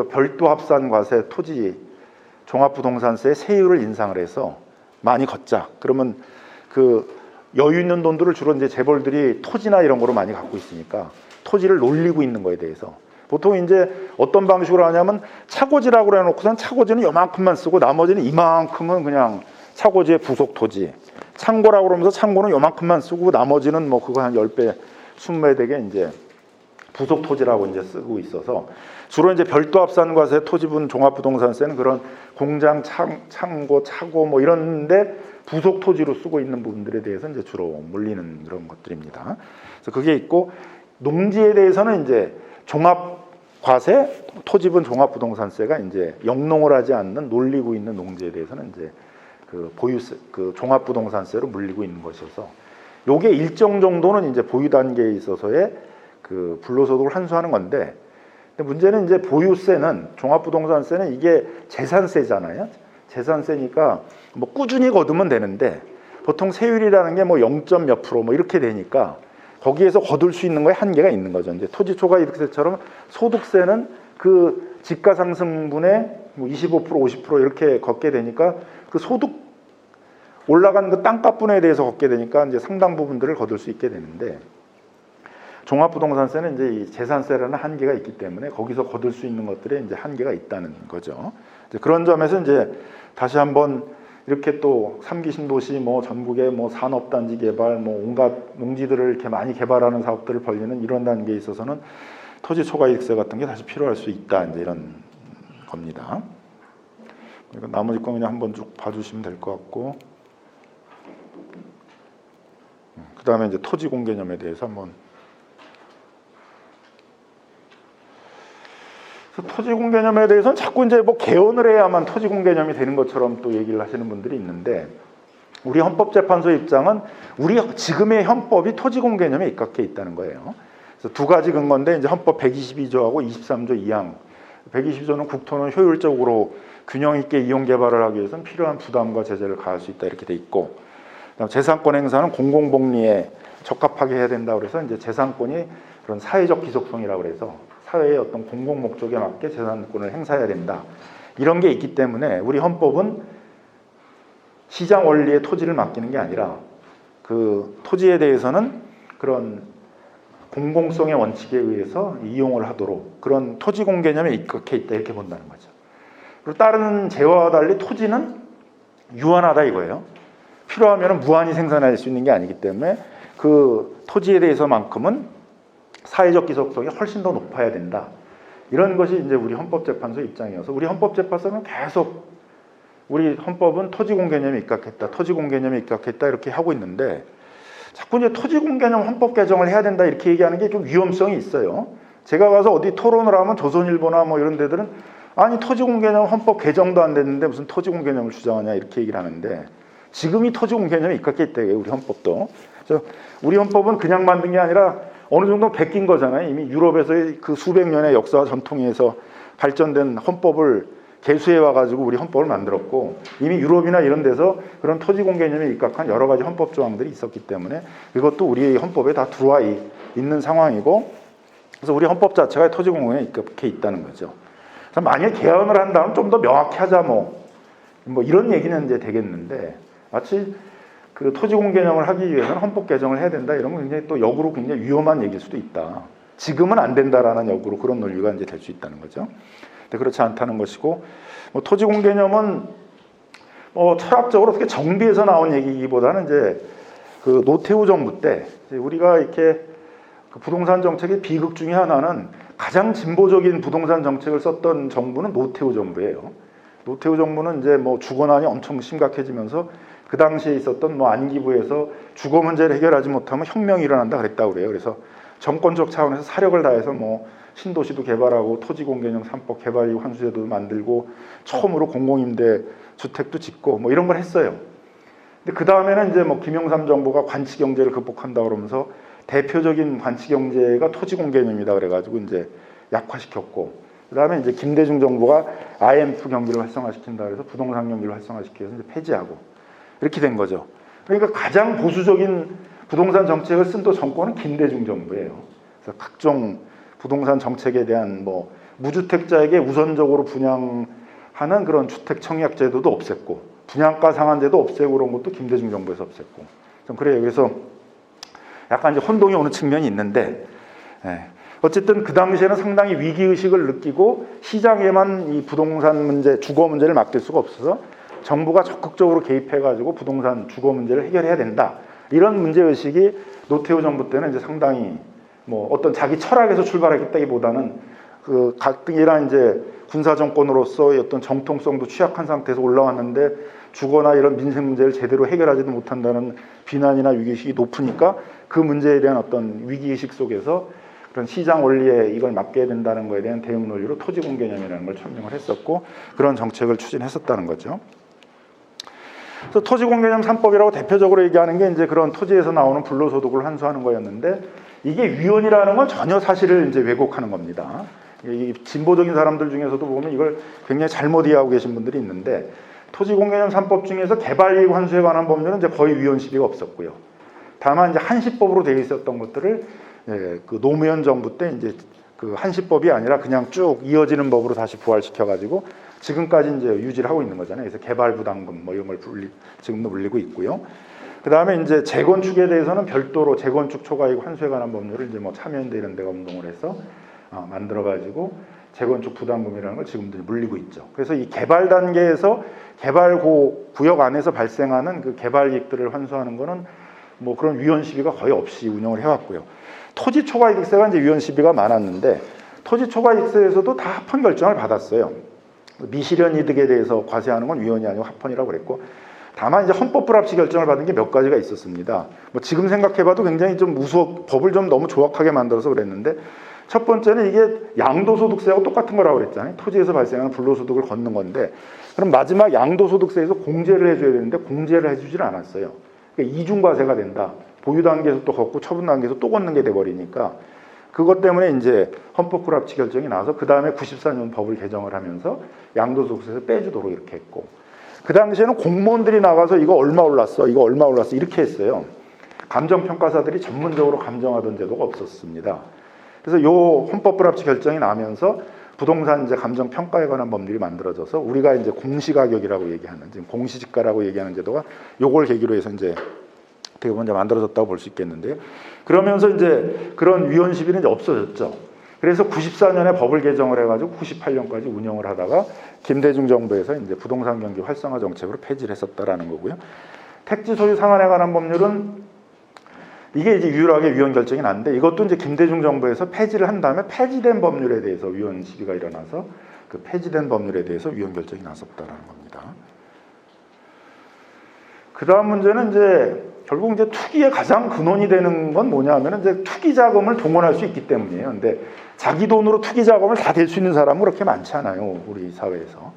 별도 합산과세 토지 종합부동산세 세율을 인상을 해서 많이 걷자. 그러면 그 여유 있는 돈들을 주로 이제 재벌들이 토지나 이런 거로 많이 갖고 있으니까 토지를 놀리고 있는 거에 대해서 보통 이제 어떤 방식으로 하냐면 차고지라고 해놓고선 차고지는 요만큼만 쓰고 나머지는 이만큼은 그냥 차고지의 부속 토지, 창고라고 그러면서 창고는 요만큼만 쓰고 나머지는 뭐 그거 한 10배, 20배 되게 이제 부속 토지라고 이제 쓰고 있어서 주로 이제 별도 합산과세 토지분 종합부동산세는 그런 공장, 창고, 차고 뭐 이런데 부속 토지로 쓰고 있는 부분들에 대해서 이제 주로 물리는 그런 것들입니다. 그래서 그게 있고 농지에 대해서는 이제 종합과세 토지분 종합부동산세가 이제 영농을 하지 않는 놀리고 있는 농지에 대해서는 이제 그 보유세, 그 종합부동산세로 물리고 있는 것이어서 요게 일정 정도는 이제 보유 단계에 있어서의 그 불로소득을 환수하는 건데 근데 문제는 이제 보유세는 종합부동산세는 이게 재산세잖아요. 재산세니까 뭐 꾸준히 거두면 되는데 보통 세율이라는 게 뭐 0점 몇 프로 뭐 이렇게 되니까 거기에서 거둘 수 있는 거에 한계가 있는 거죠. 이제 토지 초과 이득세처럼 소득세는 그 지가 상승분의 뭐 25% 50% 이렇게 걷게 되니까 그 소득 올라간 그 땅값분에 대해서 걷게 되니까 이제 상당 부분들을 거둘 수 있게 되는데 종합부동산세는 이제 이 재산세라는 한계가 있기 때문에 거기서 거둘 수 있는 것들에 이제 한계가 있다는 거죠. 이제 그런 점에서 이제 다시 한번 이렇게 또 3기 신도시 뭐 전국에 뭐 산업단지 개발 뭐 온갖 농지들을 이렇게 많이 개발하는 사업들을 벌리는 이런 단계에 있어서는 토지 초과이익세 같은 게 다시 필요할 수 있다, 이제 이런 겁니다. 그러니까 나머지 거 그냥 한번 쭉 봐주시면 될 것 같고, 그 다음에 이제 토지 공개념에 대해서 한번. 토지 공개념에 대해서는 자꾸 이제 뭐 개헌을 해야만 토지 공개념이 되는 것처럼 또 얘기를 하시는 분들이 있는데, 우리 헌법재판소 입장은 우리 지금의 헌법이 토지 공개념에 입각해 있다는 거예요. 그래서 두 가지 근거인데, 이제 헌법 122조하고 23조 2항. 122조는 국토는 효율적으로 균형 있게 이용 개발을 하기 위해서는 필요한 부담과 제재를 가할 수 있다, 이렇게 돼 있고, 그다음 재산권 행사는 공공복리에 적합하게 해야 된다 그래서 이제 재산권이 그런 사회적 기속성이라고 그래서 사회의 어떤 공공 목적에 맞게 재산권을 행사해야 된다, 이런 게 있기 때문에 우리 헌법은 시장 원리에 토지를 맡기는 게 아니라 그 토지에 대해서는 그런 공공성의 원칙에 의해서 이용을 하도록 그런 토지 공개념에 입각해 있다, 이렇게 본다는 거죠. 그리고 다른 재화와 달리 토지는 유한하다 이거예요. 필요하면 무한히 생산할 수 있는 게 아니기 때문에 그 토지에 대해서만큼은 사회적 기속성이 훨씬 더 높아야 된다, 이런 것이 이제 우리 헌법재판소 입장이어서 우리 헌법재판소는 계속 우리 헌법은 토지 공개념에 입각했다, 토지 공개념에 입각했다, 이렇게 하고 있는데, 자꾸 이제 토지 공개념 헌법 개정을 해야 된다 이렇게 얘기하는 게 좀 위험성이 있어요. 제가 가서 어디 토론을 하면 조선일보나 뭐 이런 데들은 아니 토지 공개념 헌법 개정도 안 됐는데 무슨 토지 공개념을 주장하냐, 이렇게 얘기를 하는데, 지금이 토지 공개념에 입각해 있다, 우리 헌법도. 그래서 우리 헌법은 그냥 만든 게 아니라 어느 정도 베낀 거잖아요. 이미 유럽에서의 그 수백 년의 역사와 전통에 의해서 발전된 헌법을 개수해 와가지고 우리 헌법을 만들었고, 이미 유럽이나 이런 데서 그런 토지 공개념에 입각한 여러 가지 헌법 조항들이 있었기 때문에 이것도 우리 헌법에 다 들어와 있는 상황이고, 그래서 우리 헌법 자체가 토지 공개념에 입각해 있다는 거죠. 그래서 만약 개헌을 한다면 좀 더 명확히 하자 뭐 이런 얘기는 이제 되겠는데, 마치 그 토지 공개념을 하기 위해서는 헌법 개정을 해야 된다, 이런 건 굉장히 또 역으로 굉장히 위험한 얘기일 수도 있다. 지금은 안 된다라는 역으로 그런 논리가 이제 될 수 있다는 거죠. 근데 그렇지 않다는 것이고, 뭐 토지 공개념은 뭐 철학적으로 어떻게 정비해서 나온 얘기보다는 이제 그 노태우 정부 때 우리가 이렇게 그 부동산 정책의 비극 중에 하나는 가장 진보적인 부동산 정책을 썼던 정부는 노태우 정부예요. 노태우 정부는 이제 뭐 주거난이 엄청 심각해지면서 그 당시에 있었던 뭐 안기부에서 주거 문제를 해결하지 못하면 혁명이 일어난다 그랬다고 그래요. 그래서 정권적 차원에서 사력을 다해서 뭐 신도시도 개발하고 토지 공개념 3법 개발이익 환수제도도 만들고 처음으로 공공임대 주택도 짓고 뭐 이런 걸 했어요. 근데 그 다음에는 이제 뭐 김영삼 정부가 관치 경제를 극복한다 그러면서 대표적인 관치 경제가 토지 공개념이다 그래가지고 이제 약화시켰고, 그 다음에 이제 김대중 정부가 IMF 경기를 활성화시킨다 그래서 부동산 경기를 활성화시켜서 이제 폐지하고 이렇게 된 거죠. 그러니까 가장 보수적인 부동산 정책을 쓴 또 정권은 김대중 정부예요. 그래서 각종 부동산 정책에 대한 뭐 무주택자에게 우선적으로 분양하는 그런 주택 청약 제도도 없앴고, 분양가 상한제도 없애고 그런 것도 김대중 정부에서 없앴고, 좀 그래요. 그래서 약간 이제 혼동이 오는 측면이 있는데, 어쨌든 그 당시에는 상당히 위기의식을 느끼고 시장에만 이 부동산 문제, 주거 문제를 맡길 수가 없어서 정부가 적극적으로 개입해가지고 부동산 주거 문제를 해결해야 된다, 이런 문제의식이 노태우 정부 때는 이제 상당히 뭐 어떤 자기 철학에서 출발했다기보다는 그 각등이란 이제 군사 정권으로서의 어떤 정통성도 취약한 상태에서 올라왔는데 주거나 이런 민생 문제를 제대로 해결하지도 못한다는 비난이나 위기의식이 높으니까 그 문제에 대한 어떤 위기의식 속에서 그런 시장 원리에 이걸 맡겨야 된다는 거에 대한 대응 논리로 토지 공개념이라는 걸 천명을 했었고, 그런 정책을 추진했었다는 거죠. 그래서 토지 공개념 3법이라고 대표적으로 얘기하는 게 이제 그런 토지에서 나오는 불로소득을 환수하는 거였는데, 이게 위헌이라는 건 전혀 사실을 이제 왜곡하는 겁니다. 이 진보적인 사람들 중에서도 보면 이걸 굉장히 잘못 이해하고 계신 분들이 있는데, 토지 공개념 3법 중에서 개발이익 환수에 관한 법률은 이제 거의 위헌 시비가 없었고요. 다만 이제 한시법으로 되어 있었던 것들을 그 노무현 정부 때 이제 그 한시법이 아니라 그냥 쭉 이어지는 법으로 다시 부활시켜가지고 지금까지 이제 유지를 하고 있는 거잖아요. 그래서 개발부담금 뭐 이런 걸 지금도 물리고 있고요. 그 다음에 이제 재건축에 대해서는 별도로 재건축 초과이익 환수에 관한 법률을 이제 뭐 참여연대 이런 데가 운동을 해서 만들어가지고 재건축 부담금이라는 걸 지금도 물리고 있죠. 그래서 이 개발 단계에서 개발 구역 안에서 발생하는 그 개발 이익들을 환수하는 거는 뭐 그런 위헌 시비가 거의 없이 운영을 해왔고요. 토지 초과 이득세가 이제 위헌 시비가 많았는데 토지 초과 이득세에서도 다 합헌 결정을 받았어요. 미실현 이득에 대해서 과세하는 건 위헌이 아니고 합헌이라고 그랬고, 다만 이제 헌법 불합치 결정을 받은 게 몇 가지가 있었습니다. 뭐 지금 생각해봐도 굉장히 좀 법을 좀 너무 조악하게 만들어서 그랬는데, 첫 번째는 이게 양도소득세하고 똑같은 거라고 그랬잖아요. 토지에서 발생하는 불로소득을 걷는 건데, 그럼 마지막 양도소득세에서 공제를 해줘야 되는데 공제를 해주질 않았어요. 그러니까 이중과세가 된다. 보유 단계에서 또 걷고 처분 단계에서 또 걷는 게 돼버리니까, 그것 때문에 이제 헌법 불합치 결정이 나서 그 다음에 94년 법을 개정을 하면서 양도소득세에서 빼주도록 이렇게 했고, 그 당시에는 공무원들이 나가서 이거 얼마 올랐어, 이거 얼마 올랐어 이렇게 했어요. 감정평가사들이 전문적으로 감정하던 제도가 없었습니다. 그래서 요 헌법 불합치 결정이 나면서 부동산 이제 감정평가에 관한 법률이 만들어져서 우리가 이제 공시가격이라고 얘기하는, 지금 공시지가라고 얘기하는 제도가 요걸 계기로 해서 이제 어떻게 보면 이제 만들어졌다고 볼 수 있겠는데요. 그러면서 이제 그런 위헌 시비는 이제 없어졌죠. 그래서 94년에 법을 개정을 해가지고 98년까지 운영을 하다가 김대중 정부에서 이제 부동산 경기 활성화 정책으로 폐지를 했었다라는 거고요. 택지 소유 상한에 관한 법률은 이게 이제 유일하게 위헌 결정이 났는데, 이것도 이제 김대중 정부에서 폐지를 한 다음에 폐지된 법률에 대해서 위헌 시비가 일어나서 그 폐지된 법률에 대해서 위헌 결정이 났었다라는 겁니다. 그 다음 문제는 이제 결국 이제 투기의 가장 근원이 되는 건 뭐냐면 이제 투기 자금을 동원할 수 있기 때문이에요. 근데 자기 돈으로 투기 자금을 다 댈 수 있는 사람은 그렇게 많지 않아요, 우리 사회에서.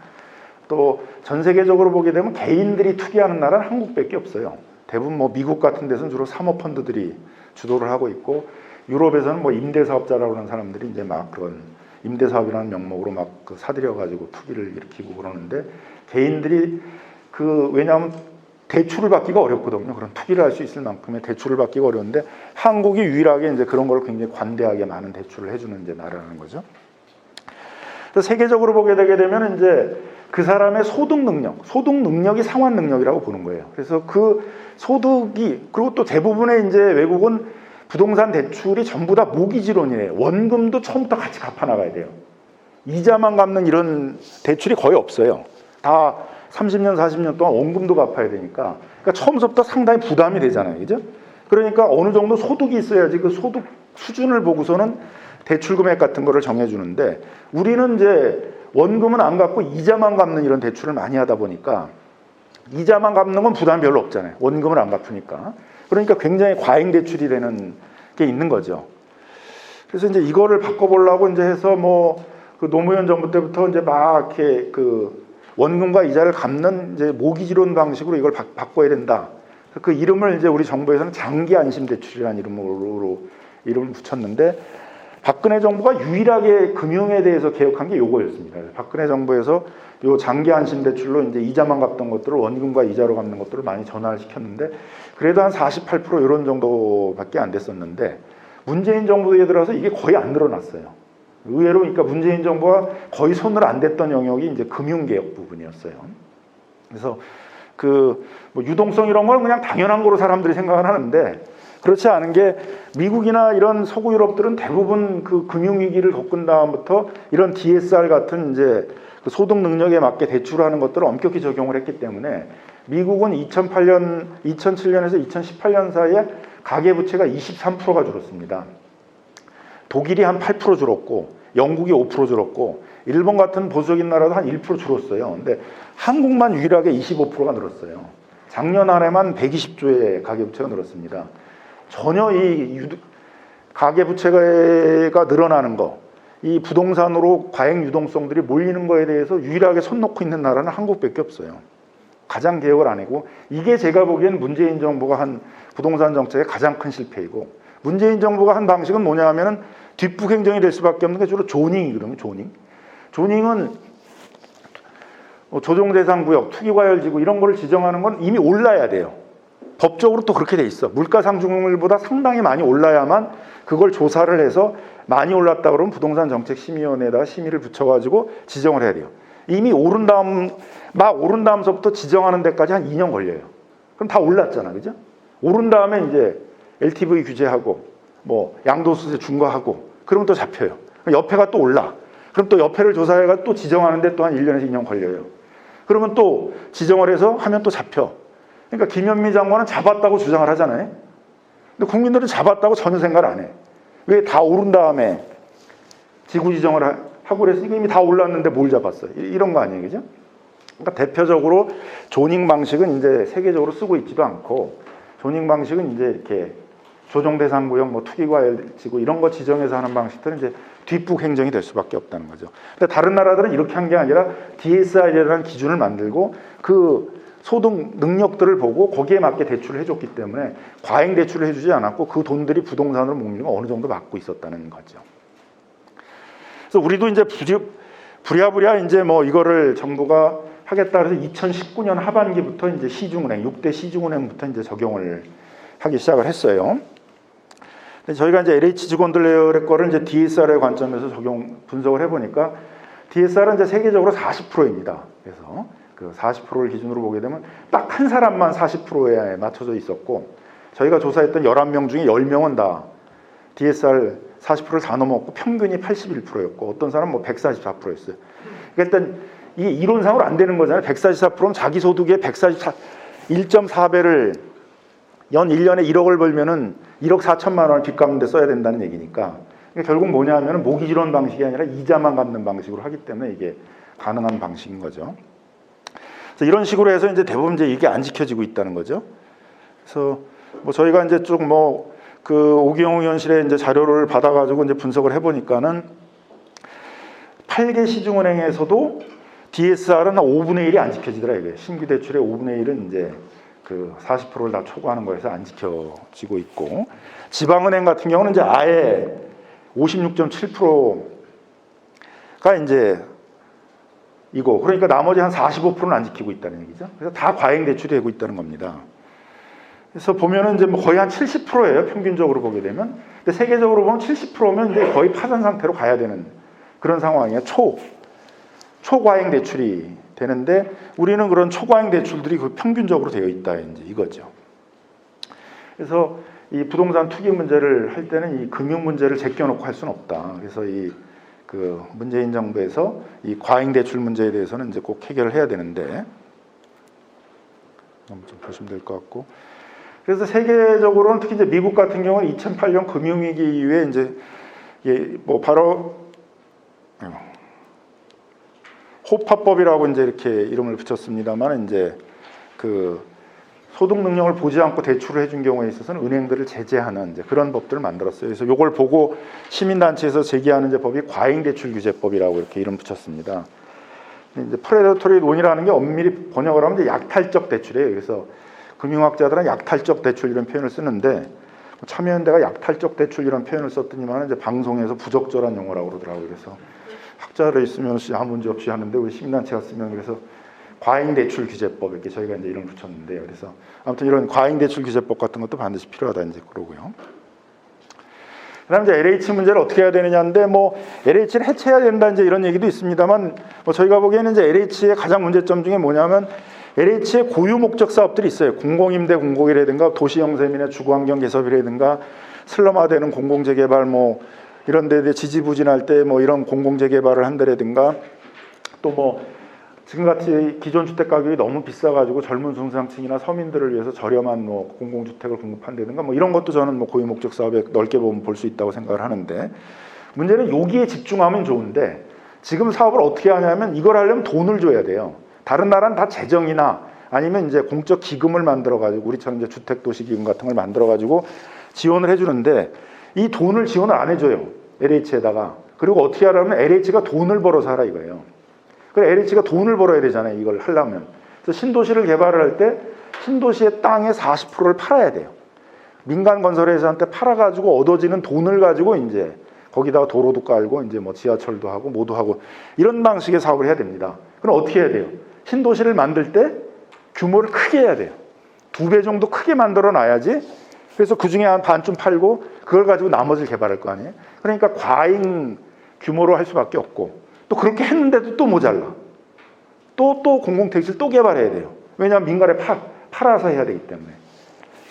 또 전 세계적으로 보게 되면 개인들이 투기하는 나라는 한국밖에 없어요. 대부분 뭐 미국 같은 데서는 주로 사모펀드들이 주도를 하고 있고, 유럽에서는 뭐 임대사업자라고 하는 사람들이 이제 막 그런 임대사업이라는 명목으로 막 그 사들여가지고 투기를 일으키고 그러는데, 개인들이 왜냐하면 대출을 받기가 어렵거든요. 그런 투기를 할 수 있을 만큼의 대출을 받기가 어려운데, 한국이 유일하게 이제 그런 걸 굉장히 관대하게 많은 대출을 해주는 이제 나라라는 거죠. 그래서 세계적으로 보게 되게 되면 이제 그 사람의 소득 능력이 상환 능력이라고 보는 거예요. 그래서 그 소득이, 그리고 또 대부분의 이제 외국은 부동산 대출이 전부 다 모기지론이에요. 원금도 처음부터 같이 갚아 나가야 돼요. 이자만 갚는 이런 대출이 거의 없어요. 다 30년, 40년 동안 원금도 갚아야 되니까, 그러니까 처음부터 상당히 부담이 되잖아요. 그죠? 그러니까 어느 정도 소득이 있어야지 그 소득 수준을 보고서는 대출 금액 같은 거를 정해주는데, 우리는 이제 원금은 안 갚고 이자만 갚는 이런 대출을 많이 하다 보니까, 이자만 갚는 건 부담이 별로 없잖아요. 원금을 안 갚으니까. 그러니까 굉장히 과잉 대출이 되는 게 있는 거죠. 그래서 이제 이거를 바꿔보려고 이제 해서 그 노무현 정부 때부터 이제 막 이렇게 그 원금과 이자를 갚는 이제 모기지론 방식으로 이걸 바꿔야 된다. 그 이름을 이제 우리 정부에서는 장기 안심 대출이라는 이름을 붙였는데, 박근혜 정부가 유일하게 금융에 대해서 개혁한 게 요거였습니다. 박근혜 정부에서 요 장기 안심 대출로 이제 이자만 갚던 것들을 원금과 이자로 갚는 것들을 많이 전환을 시켰는데, 그래도 한 48% 이런 정도밖에 안 됐었는데, 문재인 정부에 들어서 이게 거의 안 늘어났어요. 의외로. 그러니까 문재인 정부가 거의 손을 안 댔던 영역이 이제 금융개혁 부분이었어요. 그래서 뭐 유동성 이런 걸 그냥 당연한 거로 사람들이 생각을 하는데, 그렇지 않은 게, 미국이나 이런 서구 유럽들은 대부분 그 금융위기를 겪은 다음부터 이런 DSR 같은 이제 그 소득 능력에 맞게 대출하는 것들을 엄격히 적용을 했기 때문에, 미국은 2007년에서 2018년 사이에 가계부채가 23%가 줄었습니다. 독일이 한 8% 줄었고, 영국이 5% 줄었고, 일본 같은 보수적인 나라도 한 1% 줄었어요. 근데 한국만 유일하게 25%가 늘었어요. 작년 한 해만 120조의 가계부채가 늘었습니다. 전혀 이 가계부채가 늘어나는 거, 이 부동산으로 과잉 유동성들이 몰리는 거에 대해서 유일하게 손 놓고 있는 나라는 한국밖에 없어요. 가장 개혁을 안 하고, 이게 제가 보기엔 문재인 정부가 한 부동산 정책의 가장 큰 실패이고, 문재인 정부가 한 방식은 뭐냐 하면은 뒷북행정이 될 수밖에 없는 게 주로 조닝이거든요. 조닝은 조정대상구역, 투기과열지구 이런 거를 지정하는 건 이미 올라야 돼요. 법적으로 또 그렇게 돼 있어. 물가상승률보다 상당히 많이 올라야만 그걸 조사를 해서 많이 올랐다 그러면 부동산 정책 심의위원회에다가 심의를 붙여가지고 지정을 해야 돼요. 이미 오른 다음서부터 지정하는 데까지 한 2년 걸려요. 그럼 다 올랐잖아, 그죠? 오른 다음에 이제 LTV 규제하고 뭐 양도소득세 중과하고 그러면 또 잡혀요. 그럼 옆에가 또 올라. 그럼 또 옆에를 조사해가 또 지정하는데 또 한 1년에서 2년 걸려요. 그러면 또 지정을 해서 하면 또 잡혀. 그러니까 김현미 장관은 잡았다고 주장을 하잖아요. 근데 국민들은 잡았다고 전혀 생각을 안 해. 왜 다 오른 다음에 지구 지정을 하고 그랬으니까 이미 다 올랐는데 뭘 잡았어? 이런 거 아니에요, 그죠? 그러니까 대표적으로 조닝 방식은 이제 세계적으로 쓰고 있지도 않고, 조닝 방식은 이제 이렇게 조정대상구역, 뭐 투기과열지구 이런 거 지정해서 하는 방식들은 이제 뒷북 행정이 될 수밖에 없다는 거죠. 근데 다른 나라들은 이렇게 한 게 아니라 DSR이라는 기준을 만들고 그 소득 능력들을 보고 거기에 맞게 대출을 해줬기 때문에 과잉 대출을 해주지 않았고 그 돈들이 부동산으로 몰리는 거 어느 정도 막고 있었다는 거죠. 그래서 우리도 이제 부랴부랴 이제 뭐 이거를 정부가 하겠다 그래서 2019년 하반기부터 이제 시중은행, 6대 시중은행부터 이제 적용을 하기 시작을 했어요. 저희가 이제 LH 직원들의 거를 이제 DSR의 관점에서 분석을 해보니까 DSR은 이제 세계적으로 40%입니다. 그래서 그 40%를 기준으로 보게 되면 딱 한 사람만 40%에 맞춰져 있었고, 저희가 조사했던 11명 중에 10명은 다 DSR 40%를 다 넘었고 평균이 81%였고 어떤 사람은 뭐 144%였어요. 그러니까 일단 이게 이론상으로 안 되는 거잖아요. 144%면 자기 소득의 1.4배를 연 1년에 1억을 벌면은 1억 4천만 원을 빚 갚는 데 써야 된다는 얘기니까, 그러니까 결국 뭐냐 하면은 모기지론 방식이 아니라 이자만 갚는 방식으로 하기 때문에 이게 가능한 방식인 거죠. 그래서 이런 식으로 해서 이제 대부분 이제 이게 안 지켜지고 있다는 거죠. 그래서 뭐 저희가 이제 쭉 뭐 그 오기영 의원실에 이제 자료를 받아가지고 이제 분석을 해보니까는 8개 시중은행에서도 DSR은 한 5분의 1이 안 지켜지더라 이게. 신규 대출의 5분의 1은 이제 그 40%를 다 초과하는 거에서 안 지켜지고 있고, 지방은행 같은 경우는 이제 아예 56.7%가 이제 이거, 그러니까 나머지 한 45%는 안 지키고 있다는 얘기죠. 그래서 다 과잉 대출이 되고 있다는 겁니다. 그래서 보면은 이제 뭐 거의 한 70%예요, 평균적으로 보게 되면. 근데 세계적으로 보면 70%면 이제 거의 파산 상태로 가야 되는 그런 상황이에요. 초과잉 대출이 되는데 우리는 그런 초과잉 대출들이 그 평균적으로 되어 있다 이제 이거죠. 그래서 이 부동산 투기 문제를 할 때는 이 금융 문제를 제껴놓고 할 수는 없다. 그래서 이 그 문재인 정부에서 이 과잉 대출 문제에 대해서는 이제 꼭 해결을 해야 되는데, 좀 보시면 될 것 같고. 그래서 세계적으로는 특히 이제 미국 같은 경우는 2008년 금융위기 이후에 이제 뭐 바로 호파법이라고 이제 이렇게 이름을 붙였습니다만, 이제 그 소득 능력을 보지 않고 대출을 해준 경우에 있어서는 은행들을 제재하는 이제 그런 법들을 만들었어요. 그래서 이걸 보고 시민단체에서 제기하는 이제 법이 과잉대출규제법이라고 이렇게 이름 붙였습니다. 이제 프레데토리 론이라는 게 엄밀히 번역을 하면 이제 약탈적 대출이에요. 그래서 금융학자들은 약탈적 대출 이런 표현을 쓰는데, 참여연대가 약탈적 대출 이런 표현을 썼더니만 이제 방송에서 부적절한 용어라고 그러더라고요. 그래서 학자를 있으면 아무 문제 없이 하는데 우리 시민단체가 쓰면, 그래서 과잉대출규제법 이렇게 저희가 이제 이름 붙였는데요. 그래서 아무튼 이런 과잉대출규제법 같은 것도 반드시 필요하다 이제 그러고요. 그다음 이제 LH 문제를 어떻게 해야 되느냐인데, 뭐 LH를 해체해야 된다 이제 이런 얘기도 있습니다만, 뭐 저희가 보기에는 이제 LH의 가장 문제점 중에 뭐냐면 LH의 고유 목적 사업들이 있어요. 공공임대 공공이라든가 도시영세민의 주거환경 개선이라든가 슬럼화되는 공공재개발 뭐 이런 데 지지부진할 때 뭐 이런 공공재개발을 한다라든가, 또 뭐 지금같이 기존 주택 가격이 너무 비싸가지고 젊은 중산층이나 서민들을 위해서 저렴한 뭐 공공주택을 공급한다든가 뭐 이런 것도 저는 뭐 고유 목적 사업에 넓게 보면 볼 수 있다고 생각을 하는데, 문제는 여기에 집중하면 좋은데 지금 사업을 어떻게 하냐면 이걸 하려면 돈을 줘야 돼요. 다른 나라는 다 재정이나 아니면 이제 공적 기금을 만들어가지고 우리처럼 이제 주택도시기금 같은 걸 만들어가지고 지원을 해주는데, 이 돈을 지원을 안 해줘요, LH에다가. 그리고 어떻게 하려면 LH가 돈을 벌어서 하라 이거예요. 그래, LH가 돈을 벌어야 되잖아요, 이걸 하려면. 그래서 신도시를 개발을 할 때 신도시의 땅의 40%를 팔아야 돼요. 민간 건설회사한테 팔아가지고 얻어지는 돈을 가지고 이제 거기다가 도로도 깔고 이제 뭐 지하철도 하고 뭐도 하고 이런 방식의 사업을 해야 됩니다. 그럼 어떻게 해야 돼요? 신도시를 만들 때 규모를 크게 해야 돼요. 2배 정도 크게 만들어 놔야지. 그래서 그 중에 한 반쯤 팔고 그걸 가지고 나머지를 개발할 거 아니에요. 그러니까 과잉 규모로 할 수밖에 없고, 또 그렇게 했는데도 또 모자라. 또 공공택지를 또 개발해야 돼요. 왜냐하면 민간에 팔아서 해야 되기 때문에.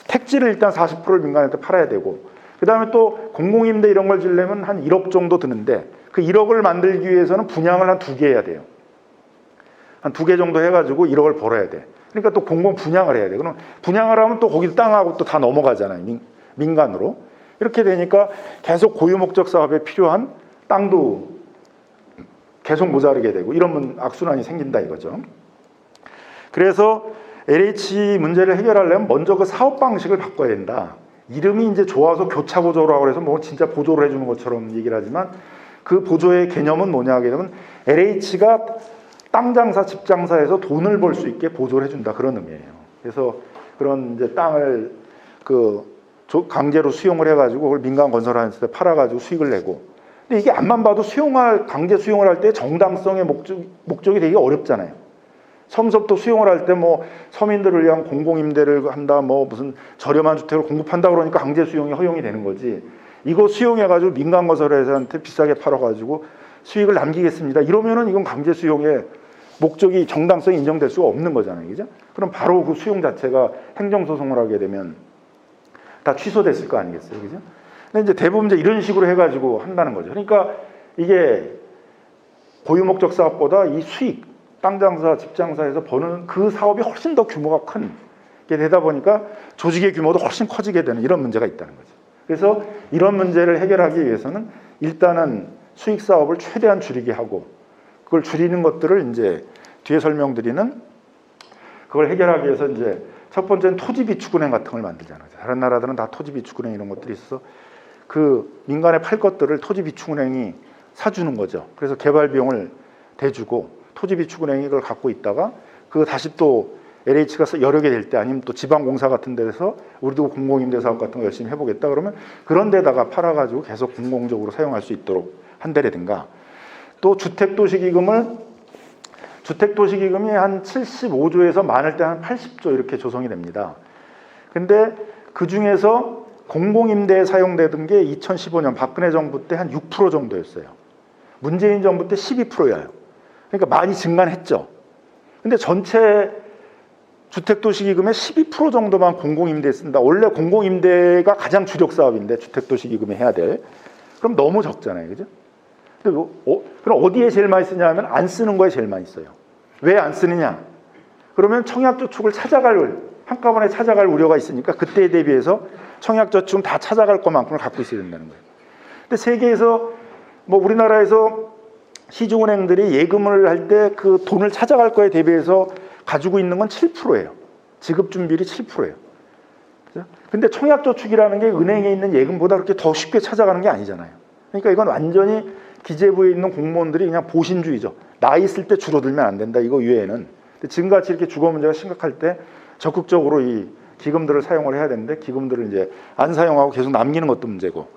택지를 일단 40%를 민간한테 팔아야 되고, 그 다음에 또 공공임대 이런 걸 지려면 한 1억 정도 드는데 그 1억을 만들기 위해서는 분양을 한 2개 해야 돼요. 한 2개 정도 해가지고 1억을 벌어야 돼. 그러니까 또 공공 분양을 해야 돼. 그럼 분양을 하면 또 거기 땅하고 또 다 넘어가잖아요. 민간으로. 이렇게 되니까 계속 고유 목적 사업에 필요한 땅도 계속 모자르게 되고 이런 악순환이 생긴다 이거죠. 그래서 LH 문제를 해결하려면 먼저 그 사업 방식을 바꿔야 된다. 이름이 이제 좋아서 교차 보조라고 해서 뭐 진짜 보조를 해주는 것처럼 얘기를 하지만 그 보조의 개념은 뭐냐 하게 되면 LH가 땅 장사, 집 장사에서 돈을 벌 수 있게 보조를 해준다 그런 의미예요. 그래서 그런 이제 땅을 그 강제로 수용을 해가지고 그걸 민간 건설하는 데 팔아가지고 수익을 내고. 근데 이게 앞만 봐도 강제 수용을 할 때 정당성의 목적이 되게 어렵잖아요. 처음부터 수용을 할 때 뭐 서민들을 위한 공공임대를 한다, 뭐 무슨 저렴한 주택을 공급한다 그러니까 강제 수용이 허용이 되는 거지. 이거 수용해가지고 민간 건설회사한테 비싸게 팔아가지고 수익을 남기겠습니다. 이러면은 이건 강제 수용의 목적이 정당성이 인정될 수가 없는 거잖아요, 그죠? 그럼 바로 그 수용 자체가 행정소송을 하게 되면 다 취소됐을 거 아니겠어요, 그죠? 근데 이제 대부분 이제 이런 식으로 해가지고 한다는 거죠. 그러니까 이게 고유 목적 사업보다 이 수익, 땅 장사, 집 장사에서 버는 그 사업이 훨씬 더 규모가 큰 게 되다 보니까 조직의 규모도 훨씬 커지게 되는 이런 문제가 있다는 거죠. 그래서 이런 문제를 해결하기 위해서는 일단은 수익 사업을 최대한 줄이게 하고 그걸 줄이는 것들을 이제 뒤에 설명드리는 그걸 해결하기 위해서 이제 첫 번째는 토지 비축은행 같은 걸 만들잖아요. 다른 나라들은 다 토지 비축은행 이런 것들이 있어서 그 민간에 팔 것들을 토지 비축은행이 사주는 거죠. 그래서 개발 비용을 대주고 토지 비축은행이 그걸 갖고 있다가 그 다시 또 LH가 여러 개 될 때 아니면 또 지방공사 같은 데서 우리도 공공임대 사업 같은 거 열심히 해보겠다 그러면 그런 데다가 팔아가지고 계속 공공적으로 사용할 수 있도록 한다라든가 또 주택도시기금이 한 75조에서 많을 때 한 80조 이렇게 조성이 됩니다. 근데 그 중에서 공공임대에 사용되던 게 2015년 박근혜 정부 때 한 6% 정도였어요. 문재인 정부 때 12%예요. 그러니까 많이 증가했죠. 근데 전체 주택도시기금의 12% 정도만 공공임대에 쓴다. 원래 공공임대가 가장 주력 사업인데 주택도시기금에 해야 돼. 그럼 너무 적잖아요, 그죠? 근데 그럼 어디에 제일 많이 쓰냐면 안 쓰는 거에 제일 많이 써요. 왜 안 쓰느냐? 그러면 청약저축을 한꺼번에 찾아갈 우려가 있으니까 그때에 대비해서 청약저축은 다 찾아갈 것만큼을 갖고 있어야 된다는 거예요. 근데 세계에서 뭐 우리나라에서 시중은행들이 예금을 할 때 그 돈을 찾아갈 거에 대비해서 가지고 있는 건 7%예요. 지급준비율이 7%예요. 근데 청약저축이라는 게 은행에 있는 예금보다 그렇게 더 쉽게 찾아가는 게 아니잖아요. 그러니까 이건 완전히 기재부에 있는 공무원들이 그냥 보신주의죠. 나 있을 때 줄어들면 안 된다. 이거 이외에는. 근데 지금같이 이렇게 주거 문제가 심각할 때 적극적으로 이 기금들을 사용을 해야 되는데 기금들을 이제 안 사용하고 계속 남기는 것도 문제고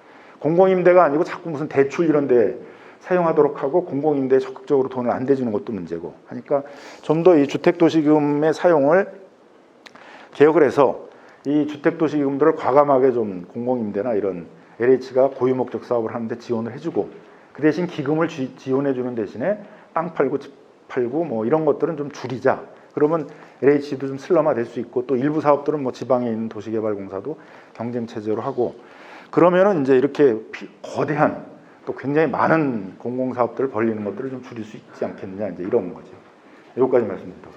공공임대가 아니고 자꾸 무슨 대출 이런 데 사용하도록 하고 공공임대에 적극적으로 돈을 안 대주는 것도 문제고 하니까 좀 더 이 주택도시기금의 사용을 개혁을 해서 이 주택도시기금들을 과감하게 좀 공공임대나 이런 LH가 고유목적 사업을 하는데 지원을 해주고 그 대신 기금을 지원해주는 대신에 땅 팔고 집 팔고 뭐 이런 것들은 좀 줄이자. 그러면 LH도 좀 슬럼화될 수 있고 또 일부 사업들은 뭐 지방에 있는 도시개발공사도 경쟁 체제로 하고 그러면은 이제 이렇게 거대한 또 굉장히 많은 공공사업들을 벌리는 것들을 좀 줄일 수 있지 않겠느냐 이제 이런 거죠. 여기까지 말씀드립니다.